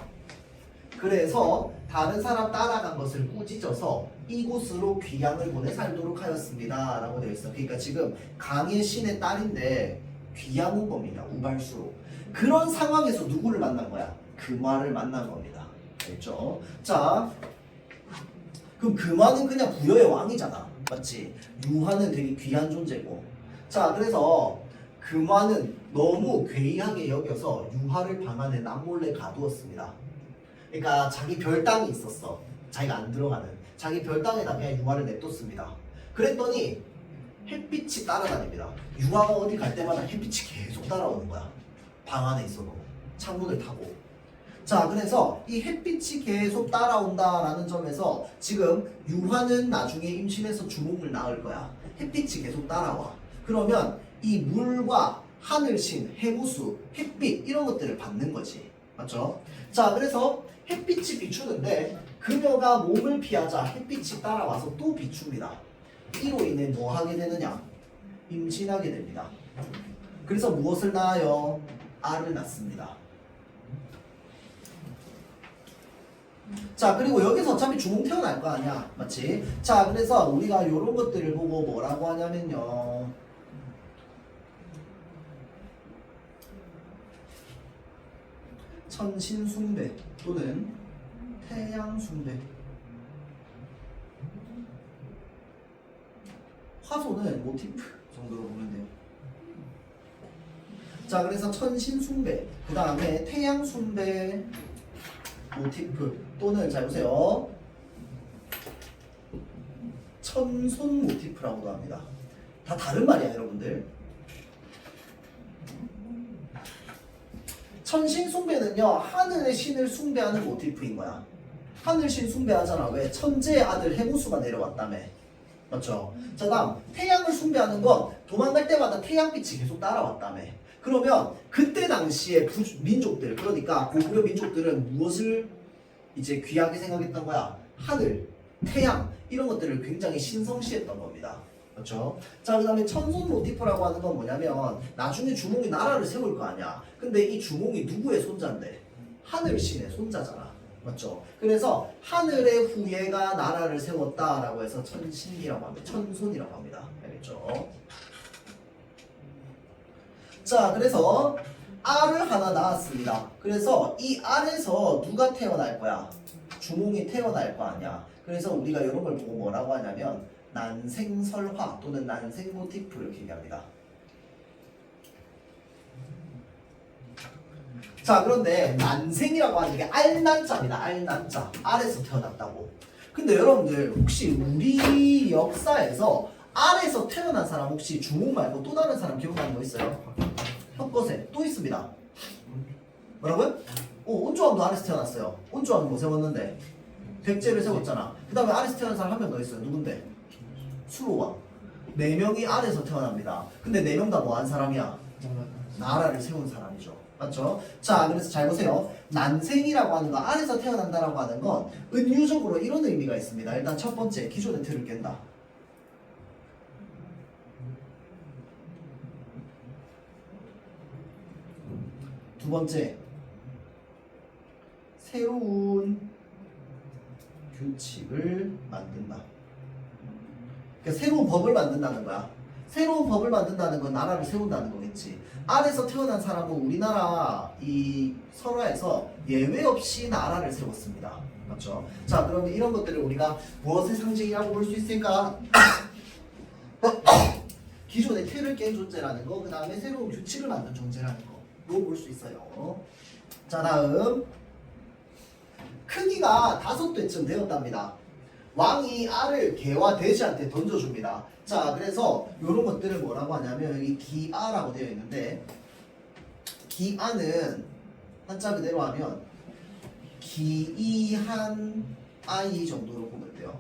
그래서 다른 사람 따라간 것을 꾸짖어서 이곳으로 귀양을 보내 살도록 하였습니다 라고 되어 있어. 그러니까 지금 강의 신의 딸인데 귀양 온 겁니다. 우발수로. 그런 상황에서 누구를 만난 거야? 금화를 만난 겁니다. 알겠죠? 자, 그럼 금화는 그냥 부여의 왕이잖아. 맞지? 유화는 되게 귀한 존재고. 자, 그래서 금화는 너무 괴이하게 여겨서 유화를 방 안에 남몰래 가두었습니다. 그러니까 자기 별당이 있었어. 자기가 안 들어가는. 자기 별당에다 그냥 유화를 냅뒀습니다. 그랬더니 햇빛이 따라다닙니다. 유화가 어디 갈 때마다 햇빛이 계속 따라오는 거야. 방 안에 있어도. 창문을 타고. 자, 그래서 이 햇빛이 계속 따라온다라는 점에서 지금 유화는 나중에 임신해서 주몽을 낳을 거야. 햇빛이 계속 따라와. 그러면 이 물과 하늘신, 해무수, 햇빛 이런 것들을 받는 거지. 맞죠? 자, 그래서 햇빛이 비추는데 그녀가 몸을 피하자 햇빛이 따라와서 또 비춥니다. 이로 인해 뭐 하게 되느냐? 임신하게 됩니다. 그래서 무엇을 낳아요? 알을 낳습니다. 자, 그리고 여기서 어차피 주몽 태어날 거 아니야. 맞지? 자, 그래서 우리가 이런 것들을 보고 뭐라고 하냐면요. 천신숭배 또는 태양숭배. 화소는 모티프 정도로 보면 돼요. 자, 그래서 천신숭배, 그 다음에 태양숭배 모티프 또는 잘 보세요. 천손 모티프라고도 합니다. 다 다른 말이야, 여러분들. 천신숭배는요, 하늘의 신을 숭배하는 모티프인 거야. 하늘신 숭배하잖아. 왜? 천재의 아들 해무수가 내려왔다며. 맞죠? 자, 다음 태양을 숭배하는 건 도망갈 때마다 태양빛이 계속 따라왔다며. 그러면 그때 당시에 민족들, 그러니까 고구려 민족들은 무엇을 이제 귀하게 생각했던 거야? 하늘, 태양 이런 것들을 굉장히 신성시했던 겁니다. 그렇죠? 자, 그 다음에 천손 모티프라고 하는 건 뭐냐면 나중에 주몽이 나라를 세울 거 아니야. 근데 이 주몽이 누구의 손자인데? 하늘신의 손자잖아. 맞죠? 그래서 하늘의 후예가 나라를 세웠다라고 해서 천신이라고 합니다. 천손이라고 합니다. 알겠죠? 자, 그래서 알을 하나 낳았습니다. 그래서 이 알에서 누가 태어날 거야? 주몽이 태어날 거 아니야. 그래서 우리가 이런 걸 보고 뭐라고 하냐면 난생설화 또는 난생모티프 이렇게 얘기합니다. 자, 그런데 난생이라고 하는 게 알난자입니다. 알난자. 알에서 태어났다고. 근데 여러분들 혹시 우리 역사에서 알에서 태어난 사람 혹시 주몽 말고 또 다른 사람 기억나는 거 있어요? 혁거세 또 있습니다. 뭐라고요? 온조왕도 알에서 태어났어요. 온조왕이 뭐 세웠는데? 백제를 세웠잖아. 그 다음에 알에서 태어난 사람 한 명 더 있어요. 누군데? 수로왕. 4명이 알에서 태어납니다. 근데 4명 다 뭐 한 사람이야? 나라를 세운 사람이죠. 맞죠? 자, 그래서 잘 보세요. 난생이라고 하는 거, 알에서 태어난다라고 하는 건 은유적으로 이런 의미가 있습니다. 일단 첫 번째, 기존의 틀을 깬다. 두 번째, 새로운 규칙을 만든다. 그러니까 새로운 법을 만든다는 거야. 새로운 법을 만든다는 건 나라를 세운다는 거겠지. 알에서 태어난 사람은 우리나라 이 설화에서 예외 없이 나라를 세웠습니다. 맞죠? 자, 그러면 이런 것들을 우리가 무엇의 상징이라고 볼 수 있을까? 기존의 틀을 깬 존재라는 거, 그 다음에 새로운 규칙을 만든 존재라는 거. 볼 수 있어요. 자, 다음 크기가 5배쯤 되었답니다. 왕이 알을 개와 돼지한테 던져줍니다. 자, 그래서 이런 것들을 뭐라고 하냐면 여기 기아라고 되어 있는데, 기아는 한자 그대로 하면 기이한 아이 정도로 보면 돼요.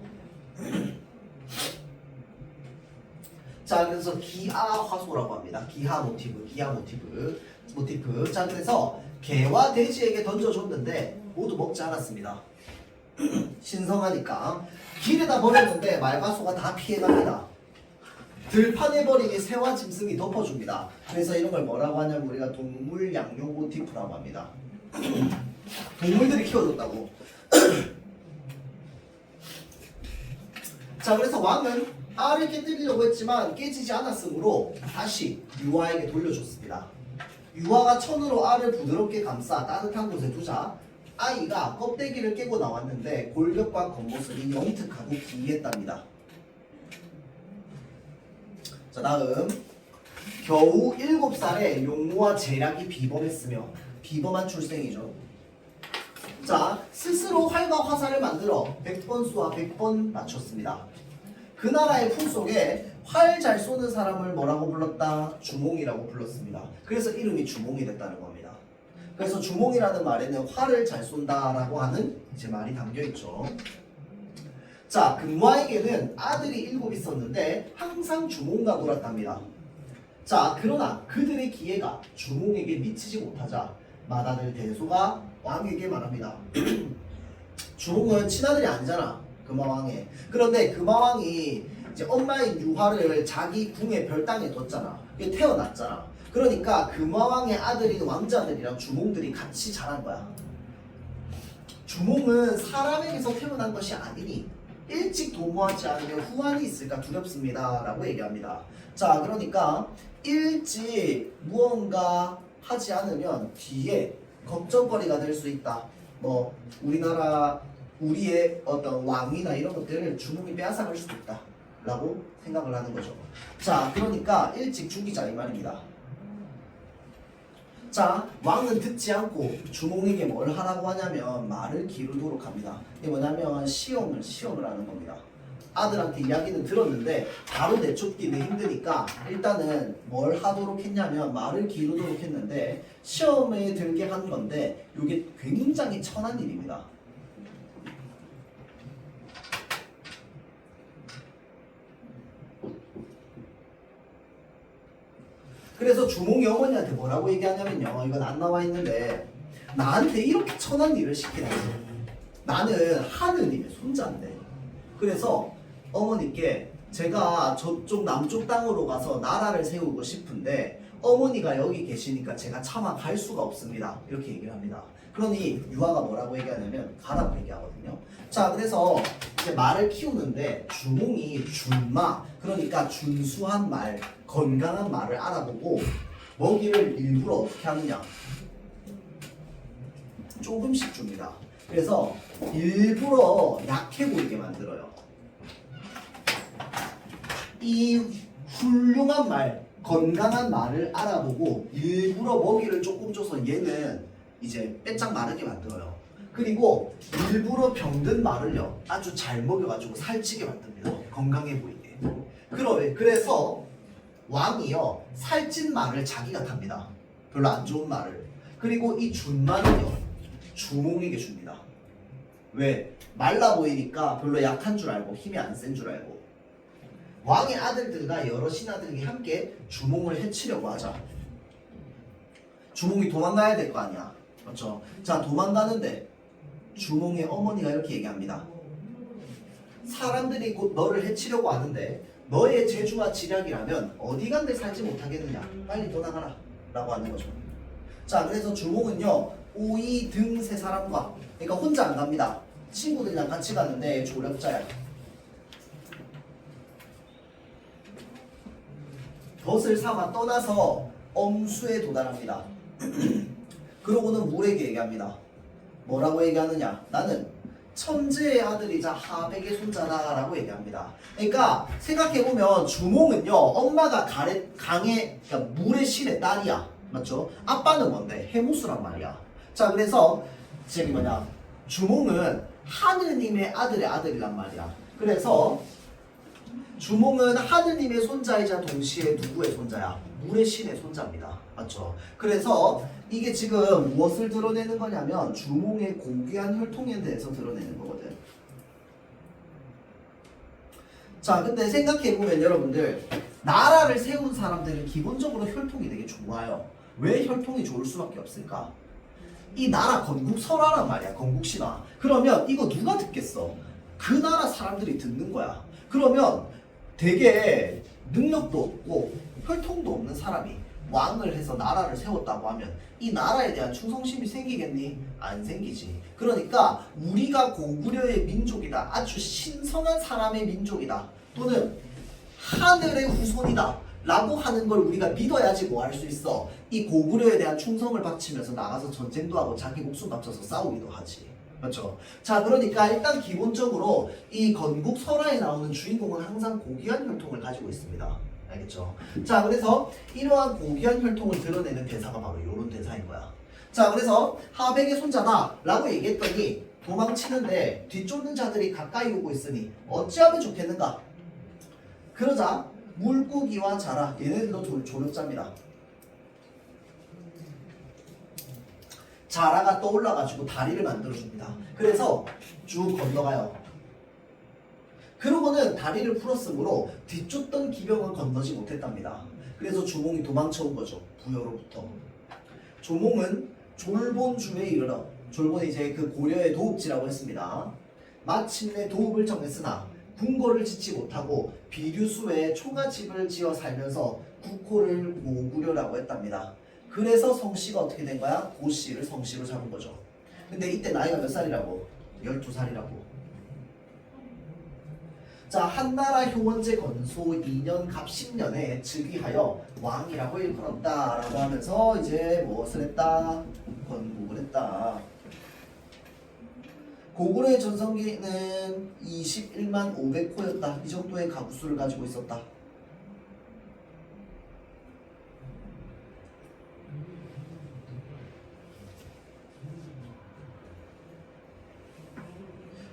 자, 그래서 기아 화소라고 합니다. 기하 모티브, 기하 모티브. 자, 그래서 개와 돼지에게 던져줬는데 모두 먹지 않았습니다. 신성하니까 길에다 버렸는데 말과 소가 다 피해갑니다. 들판에 버리니 새와 짐승이 덮어줍니다. 그래서 이런 걸 뭐라고 하냐면 우리가 동물 양육 모티프라고 합니다. 동물들이 키워줬다고. 자, 그래서 왕은 알을 깨뜨리려고 했지만 깨지지 않았으므로 다시 유아에게 돌려줬습니다. 유아가 천으로 알을 부드럽게 감싸 따뜻한 곳에 두자 아이가 껍데기를 깨고 나왔는데 골격과 겉모습이 영특하고 기이했답니다. 자, 다음 겨우 7살에 용모와 재략이 비범했으며 비범한 출생이죠. 자, 스스로 활과 화살을 만들어 100번 쏘아 100번 맞췄습니다. 그 나라의 풍속에 활 잘 쏘는 사람을 뭐라고 불렀다? 주몽이라고 불렀습니다. 그래서 이름이 주몽이 됐다는 겁니다. 그래서 주몽이라는 말에는 활을 잘 쏜다라고 하는 이제 말이 담겨 있죠. 자, 금화에게는 아들이 7 있었는데 항상 주몽과 놀았답니다. 자, 그러나 그들의 기회가 주몽에게 미치지 못하자 맏아들 대소가 왕에게 말합니다. 주몽은 친아들이 아니잖아, 금화왕에. 그런데 금화왕이 이제 엄마인 유화를 자기 궁의 별당에 뒀잖아. 이게 태어났잖아. 그러니까 금화왕의 아들인 왕자들이랑 주몽들이 같이 자란 거야. 주몽은 사람에게서 태어난 것이 아니니 일찍 도모하지 않으면 후환이 있을까 두렵습니다 라고 얘기합니다. 자, 그러니까 일찍 무언가 하지 않으면 뒤에 걱정거리가 될 수 있다. 뭐 우리의 어떤 왕이나 이런 것들을 주몽이 빼앗아갈 수도 있다 라고 생각을 하는 거죠. 자, 그러니까 일찍 죽이자 이 말입니다. 자, 왕은 듣지 않고 주몽에게 뭘 하라고 하냐면 말을 기르도록 합니다. 이게 뭐냐면 시험을 하는 겁니다. 아들한테 이야기는 들었는데 바로 내쫓기는 힘드니까 일단은 뭘 하도록 했냐면 말을 기르도록 했는데 시험에 들게 한 건데 이게 굉장히 천한 일입니다. 그래서 주몽이 어머니한테 뭐라고 얘기하냐면요, 이건 안 나와 있는데 나한테 이렇게 천한 일을 시키라고. 나는 하느님의 손자인데. 그래서 어머니께 제가 저쪽 남쪽 땅으로 가서 나라를 세우고 싶은데 어머니가 여기 계시니까 제가 차마 갈 수가 없습니다. 이렇게 얘기를 합니다. 그러니 유아가 뭐라고 얘기하냐면 가라고 얘기하거든요. 자, 그래서 이제 말을 키우는데 주몽이 준마, 그러니까 준수한 말, 건강한 말을 알아보고 먹이를 일부러 어떻게 하느냐, 조금씩 줍니다. 그래서 일부러 약해 보이게 만들어요. 이 훌륭한 말, 건강한 말을 알아보고 일부러 먹이를 조금 줘서 얘는 이제 빼짝 마르게 만들어요. 그리고 일부러 병든 말을요 아주 잘 먹여가지고 살찌게 만듭니다. 건강해 보이게. 그래서 왕이요 살찐 말을 자기가 탑니다. 별로 안 좋은 말을. 그리고 이 준말은요 주몽에게 줍니다. 왜? 말라 보이니까 별로 약한 줄 알고 힘이 안 센 줄 알고. 왕의 아들들과 여러 신하들이 함께 주몽을 해치려고 하자. 주몽이 도망가야 될 거 아니야. 그렇죠? 자, 도망가는데 주몽의 어머니가 이렇게 얘기합니다. 사람들이 곧 너를 해치려고 하는데 너의 재주와 지략이라면 어디간데 살지 못하겠느냐. 빨리 떠나가라 라고 하는 거죠. 자, 그래서 주몽은요 오이 등 세 사람과, 그러니까 혼자 안 갑니다. 친구들이랑 같이 가는데 조력자야. 덫을 삼아 떠나서 엄수에 도달합니다. 그러고는 물에게 얘기합니다. 뭐라고 얘기하느냐? 나는 천재의 아들이자 하백의 손자다 라고 얘기합니다. 그러니까 생각해보면 주몽은요 엄마가 그러니까 물의 신의 딸이야. 맞죠? 아빠는 뭔데? 해무수란 말이야. 자, 그래서 저기 뭐냐, 주몽은 하느님의 아들의 아들이란 말이야. 그래서 주몽은 하느님의 손자이자 동시에 누구의 손자야? 물의 신의 손자입니다. 맞죠? 그래서 이게 지금 무엇을 드러내는 거냐면 주몽의 고귀한 혈통에 대해서 드러내는 거거든. 자, 근데 생각해보면 여러분들, 나라를 세운 사람들은 기본적으로 혈통이 되게 좋아요. 왜 혈통이 좋을 수밖에 없을까? 이 나라 건국설화란 말이야. 건국신화. 그러면 이거 누가 듣겠어? 그 나라 사람들이 듣는 거야. 그러면 되게 능력도 없고 혈통도 없는 사람이 왕을 해서 나라를 세웠다고 하면 이 나라에 대한 충성심이 생기겠니? 안 생기지. 그러니까 우리가 고구려의 민족이다, 아주 신성한 사람의 민족이다, 또는 하늘의 후손이다 라고 하는 걸 우리가 믿어야지 뭐 할 수 있어. 이 고구려에 대한 충성을 바치면서 나가서 전쟁도 하고 자기 목숨 바쳐서 싸우기도 하지. 그렇죠? 자, 그러니까 일단 기본적으로 이 건국설화에 나오는 주인공은 항상 고귀한 혈통을 가지고 있습니다. 알겠죠? 자, 그래서 이러한 고귀한 혈통을 드러내는 대사가 바로 이런 대사인 거야. 자, 그래서 하백의 손자다 라고 얘기했더니 도망치는데 뒤쫓는 자들이 가까이 오고 있으니 어찌하면 좋겠는가? 그러자 물고기와 자라, 얘네들도 조력자입니다. 자라가 떠올라가지고 다리를 만들어줍니다. 그래서 쭉 건너가요. 그러고는 다리를 풀었으므로 뒤쫓던 기병은 건너지 못했답니다. 그래서 조몽이 도망쳐온 거죠. 부여로부터. 조몽은 졸본주에 이르러, 졸본이 이제 그 고려의 도읍지라고 했습니다. 마침내 도읍을 정했으나 궁궐을 짓지 못하고 비류수에 초가집을 지어 살면서 국호를 모구려라고 했답니다. 그래서 성씨가 어떻게 된 거야? 고씨를 성씨로 잡은 거죠. 근데 이때 나이가 몇 살이라고? 12살이라고. 자, 한나라 효원제 건소 2년 갑10년에 즉위하여 왕이라고 일컬었다 라고 하면서 이제 무엇을 했다? 건국을 했다. 고구려의 전성기는 21만 500호였다. 이 정도의 가구수를 가지고 있었다.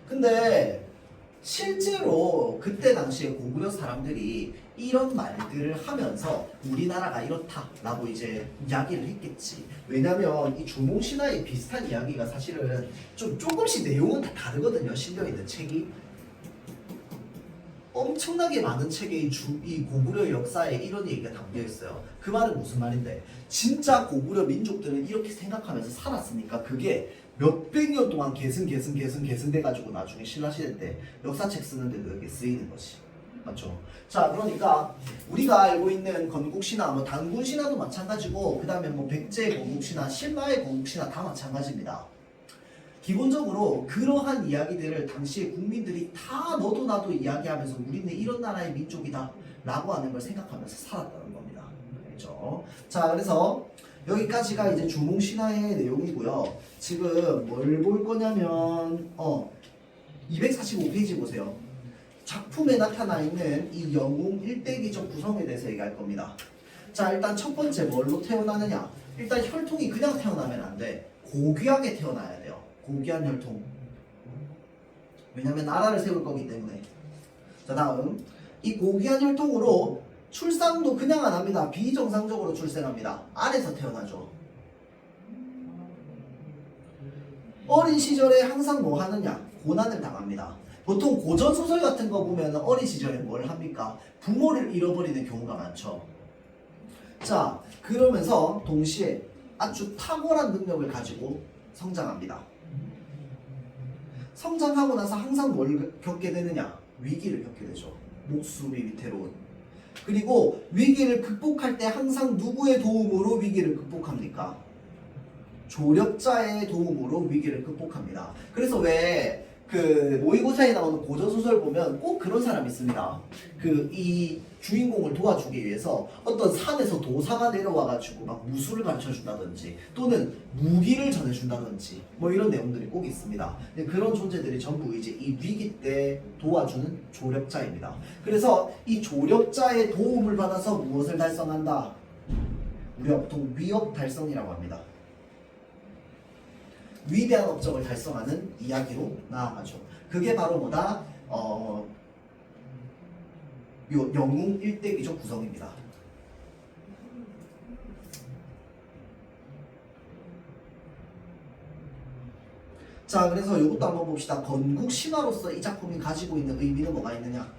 근데 실제로 그때 당시에 고구려 사람들이 이런 말들을 하면서 우리나라가 이렇다라고 이제 이야기를 했겠지. 왜냐면 이 주몽신화에 비슷한 이야기가 사실은 좀 조금씩 내용은 다 다르거든요. 실려 있는 책이 엄청나게 많은 책에 이 고구려 역사에 이런 얘기가 담겨 있어요. 그 말은 무슨 말인데, 진짜 고구려 민족들은 이렇게 생각하면서 살았으니까 그게 몇백 년 동안 계승돼가지고 나중에 신라시대 때 역사책 쓰는데도 이렇게 쓰이는 거지. 맞죠? 자, 그러니까 우리가 알고 있는 건국신화, 뭐 단군신화도 마찬가지고, 그 다음에 뭐 백제의 건국신화, 신라의 건국신화 다 마찬가지입니다. 기본적으로 그러한 이야기들을 당시에 국민들이 다 너도 나도 이야기하면서 우리는 이런 나라의 민족이다 라고 하는 걸 생각하면서 살았다는 겁니다. 알죠? 자, 그래서 여기까지가 이제 주몽신화의 내용이고요. 지금 뭘 볼 거냐면 245페이지 보세요. 작품에 나타나 있는 이 영웅 일대기적 구성에 대해서 얘기할 겁니다. 자, 일단 첫 번째 뭘로 태어나느냐? 일단 혈통이 그냥 태어나면 안 돼. 고귀하게 태어나야 돼요. 고귀한 혈통. 왜냐면 나라를 세울 거기 때문에. 자, 다음 이 고귀한 혈통으로 출산도 그냥 안 합니다. 비정상적으로 출생합니다. 아래서 태어나죠. 어린 시절에 항상 뭐 하느냐? 고난을 당합니다. 보통 고전소설 같은 거 보면 어린 시절에 뭘 합니까? 부모를 잃어버리는 경우가 많죠. 자, 그러면서 동시에 아주 탁월한 능력을 가지고 성장합니다. 성장하고 나서 항상 뭘 겪게 되느냐? 위기를 겪게 되죠. 목숨이 위태로운. 그리고 위기를 극복할 때 항상 누구의 도움으로 위기를 극복합니까? 조력자의 도움으로 위기를 극복합니다. 그래서 왜 그 모의고사에 나오는 고전소설 보면 꼭 그런 사람이 있습니다. 그 이 주인공을 도와주기 위해서 어떤 산에서 도사가 내려와가지고 막 무술을 가르쳐준다든지 또는 무기를 전해준다든지 뭐 이런 내용들이 꼭 있습니다. 근데 그런 존재들이 전부 이제 이 위기 때 도와주는 조력자입니다. 그래서 이 조력자의 도움을 받아서 무엇을 달성한다? 우리가 보통 위업 달성이라고 합니다. 위대한 업적을 달성하는 이야기로 나아가죠. 그게 바로 뭐다? 영웅 일대기적 구성입니다. 자, 그래서 이것도 한번 봅시다. 건국 신화로서 이 작품이 가지고 있는 의미는 뭐가 있느냐?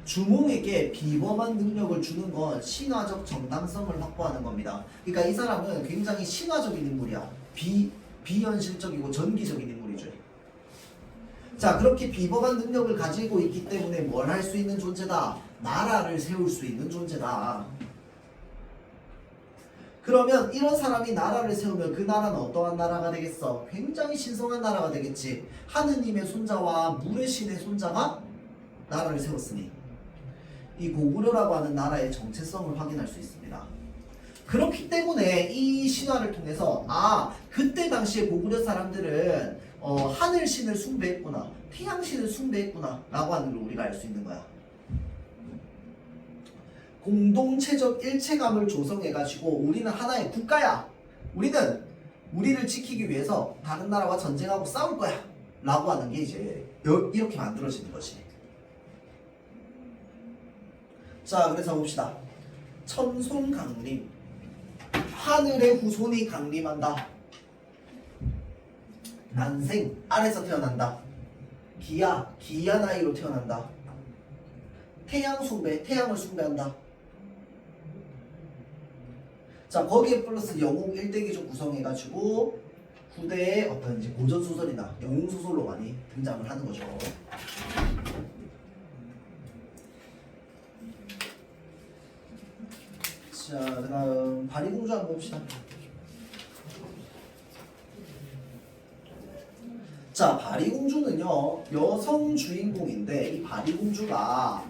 주몽에게 비범한 능력을 주는 건 신화적 정당성을 확보하는 겁니다. 그러니까 이 사람은 굉장히 신화적인 인물이야. 비현실적이고 전기적인 인물이죠. 자, 그렇게 비범한 능력을 가지고 있기 때문에 뭘 할 수 있는 존재다? 나라를 세울 수 있는 존재다. 그러면 이런 사람이 나라를 세우면 그 나라는 어떠한 나라가 되겠어? 굉장히 신성한 나라가 되겠지. 하느님의 손자와 물의 신의 손자가 나라를 세웠으니 이 고구려라고 하는 나라의 정체성을 확인할 수 있습니다. 그렇기 때문에 이 신화를 통해서 그때 당시에 고구려 사람들은 하늘 신을 숭배했구나, 태양 신을 숭배했구나 라고 하는 걸 우리가 알 수 있는 거야. 공동체적 일체감을 조성해가지고 우리는 하나의 국가야. 우리는 우리를 지키기 위해서 다른 나라와 전쟁하고 싸울 거야 라고 하는 게 이제 이렇게 만들어지는 거지. 자, 그래서 봅시다. 천손 강림. 하늘의 후손이 강림한다. 난생, 아래서 태어난다. 기야 나이로 태어난다. 태양 숭배, 태양을 숭배한다. 자, 거기에 플러스 영웅 일대기적 구성해가지고 후대의 어떤 이제 고전 소설이나 영웅 소설로 많이 등장을 하는 거죠. 자, 그다음 바리공주 한번 봅시다. 자, 바리공주는요 여성 주인공인데 이 바리공주가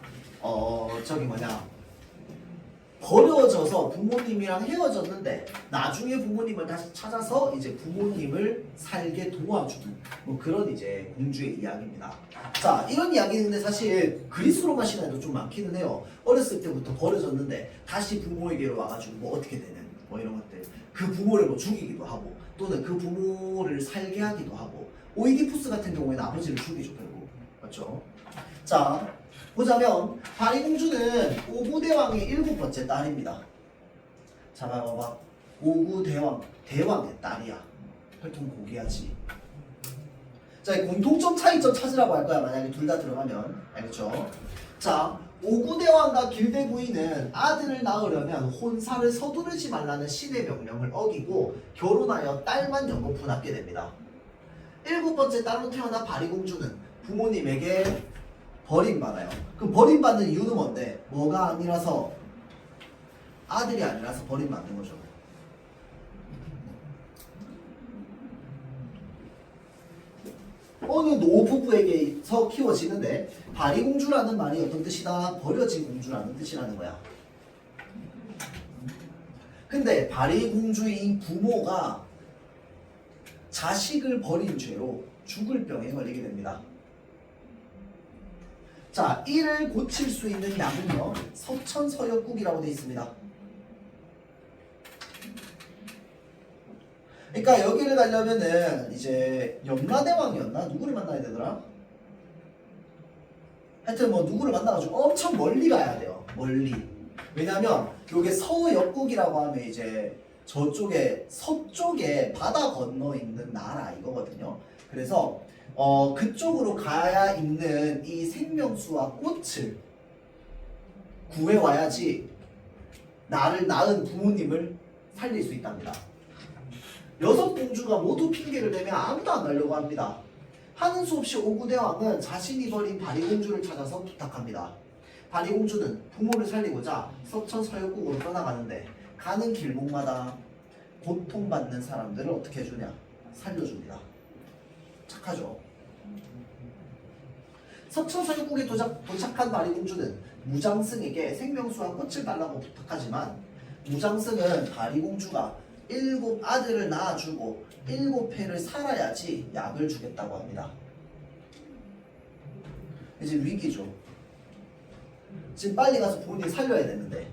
버려져서 부모님이랑 헤어졌는데 나중에 부모님을 다시 찾아서 이제 부모님을 살게 도와주는 뭐 그런 이제 공주의 이야기입니다. 자, 이런 이야기인데 사실 그리스 로마 신화에도 좀 많기는 해요. 어렸을 때부터 버려졌는데 다시 부모에게로 와가지고 뭐 어떻게 되는 뭐 이런 것들, 그 부모를 뭐 죽이기도 하고 또는 그 부모를 살게 하기도 하고, 오이디푸스 같은 경우에는 아버지를 죽이죠 결국. 맞죠? 자, 보자면 바리공주는 오구대왕의 7번째 딸입니다. 자, 봐봐. 오구대왕, 대왕의 딸이야. 혈통 고귀하지. 자, 공통점 차이점 찾으라고 할 거야 만약에 둘 다 들어가면. 알겠죠? 자, 오구대왕과 길대부인은 아들을 낳으려면 혼사를 서두르지 말라는 신의 명령을 어기고 결혼하여 딸만 연거푸 낳게 됩니다. 7번째 딸로 태어난 바리공주는 부모님에게 버림받아요. 그럼 버림받는 이유는 뭔데? 뭐가 아니라서? 아들이 아니라서 버림받는 거죠. 어느 노부부에게서 키워지는데 바리공주라는 말이 어떤 뜻이다? 버려진 공주라는 뜻이라는 거야. 근데 바리공주의 부모가 자식을 버린 죄로 죽을 병에 걸리게 됩니다. 자, 이를 고칠 수 있는 약은요 서천서역국이라고 되어 있습니다. 그러니까 여기를 가려면은 이제 염라대왕이었나? 누구를 만나야 되더라? 하여튼 뭐 누구를 만나가지고 엄청 멀리 가야 돼요. 멀리. 왜냐면 요게 서역국이라고 하면 이제 저쪽에 서쪽에 바다 건너 있는 나라 이거거든요. 그래서 그쪽으로 가야 있는 이 생명수와 꽃을 구해와야지 나를 낳은 부모님을 살릴 수 있답니다. 6공주가 모두 핑계를 대면 아무도 안 가려고 합니다. 하는 수 없이 오구대왕은 자신이 버린 바리공주를 찾아서 부탁합니다. 바리공주는 부모를 살리고자 서천서역국으로 떠나가는데 가는 길목마다 고통받는 사람들을 어떻게 해주냐? 살려줍니다. 착하죠? 서천서역국에 도착한 바리공주는 무장승에게 생명수와 꽃을 달라고 부탁하지만 무장승은 바리공주가 7 아들을 낳아주고 7회를 살아야지 약을 주겠다고 합니다. 이제 위기죠. 지금 빨리 가서 부모님 살려야 되는데,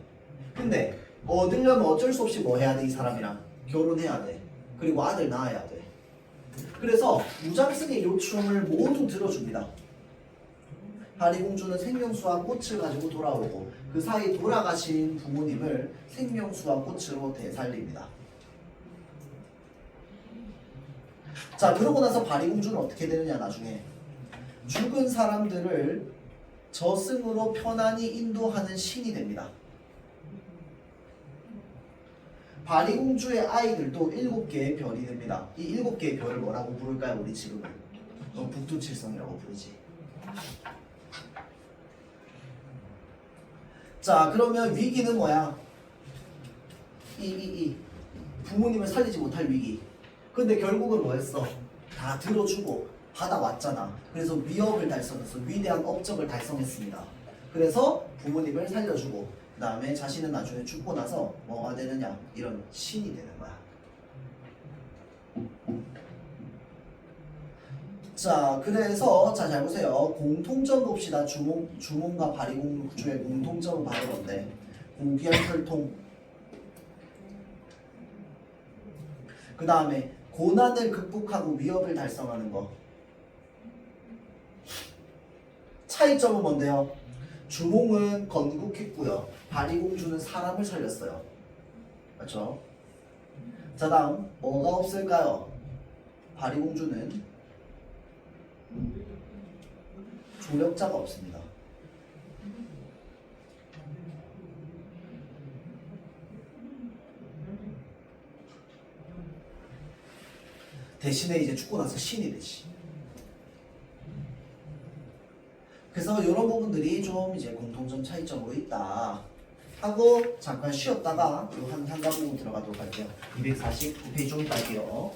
근데 얻으려면 어쩔 수 없이 뭐 해야 돼? 이 사람이랑 결혼해야 돼. 그리고 아들 낳아야 돼. 그래서 무장승의 요청을 모두 들어줍니다. 파리공주는 생명수와 꽃을 가지고 돌아오고 그 사이 돌아가신 부모님을 생명수와 꽃으로 되살립니다. 자, 그러고 나서 파리공주는 어떻게 되느냐? 나중에 죽은 사람들을 저승으로 편안히 인도하는 신이 됩니다. 바리공주의 아이들도 7개의 별이 됩니다. 이 7개의 별을 뭐라고 부를까요? 우리 지금은 북두칠성이라고 부르지. 자, 그러면 위기는 뭐야? 이 부모님을 살리지 못할 위기. 근데 결국은 뭐했어? 다 들어주고 받아왔잖아. 그래서 위협을 달성했어. 위대한 업적을 달성했습니다. 그래서 부모님을 살려주고 그 다음에 자신은 나중에 죽고 나서 뭐가 되느냐? 이런 신이 되는 거야. 자, 그래서 잘 보세요. 공통점 봅시다. 주몽과 바리공주의 공통점은 바로 뭔데? 고귀한 혈통. 그 다음에 고난을 극복하고 위협을 달성하는 거. 차이점은 뭔데요? 주몽은 건국했고요. 바리공주는 사람을 살렸어요. 맞죠? 자, 다음 뭐가 없을까요? 바리공주는 조력자가 없습니다. 대신에 이제 죽고 나서 신이 되지. 그래서 이런 부분들이 좀 이제 공통점 차이점으로 있다 하고 잠깐 쉬었다가 한 과목 들어가도록 할게요. 249페이지 좀 이따 할게요.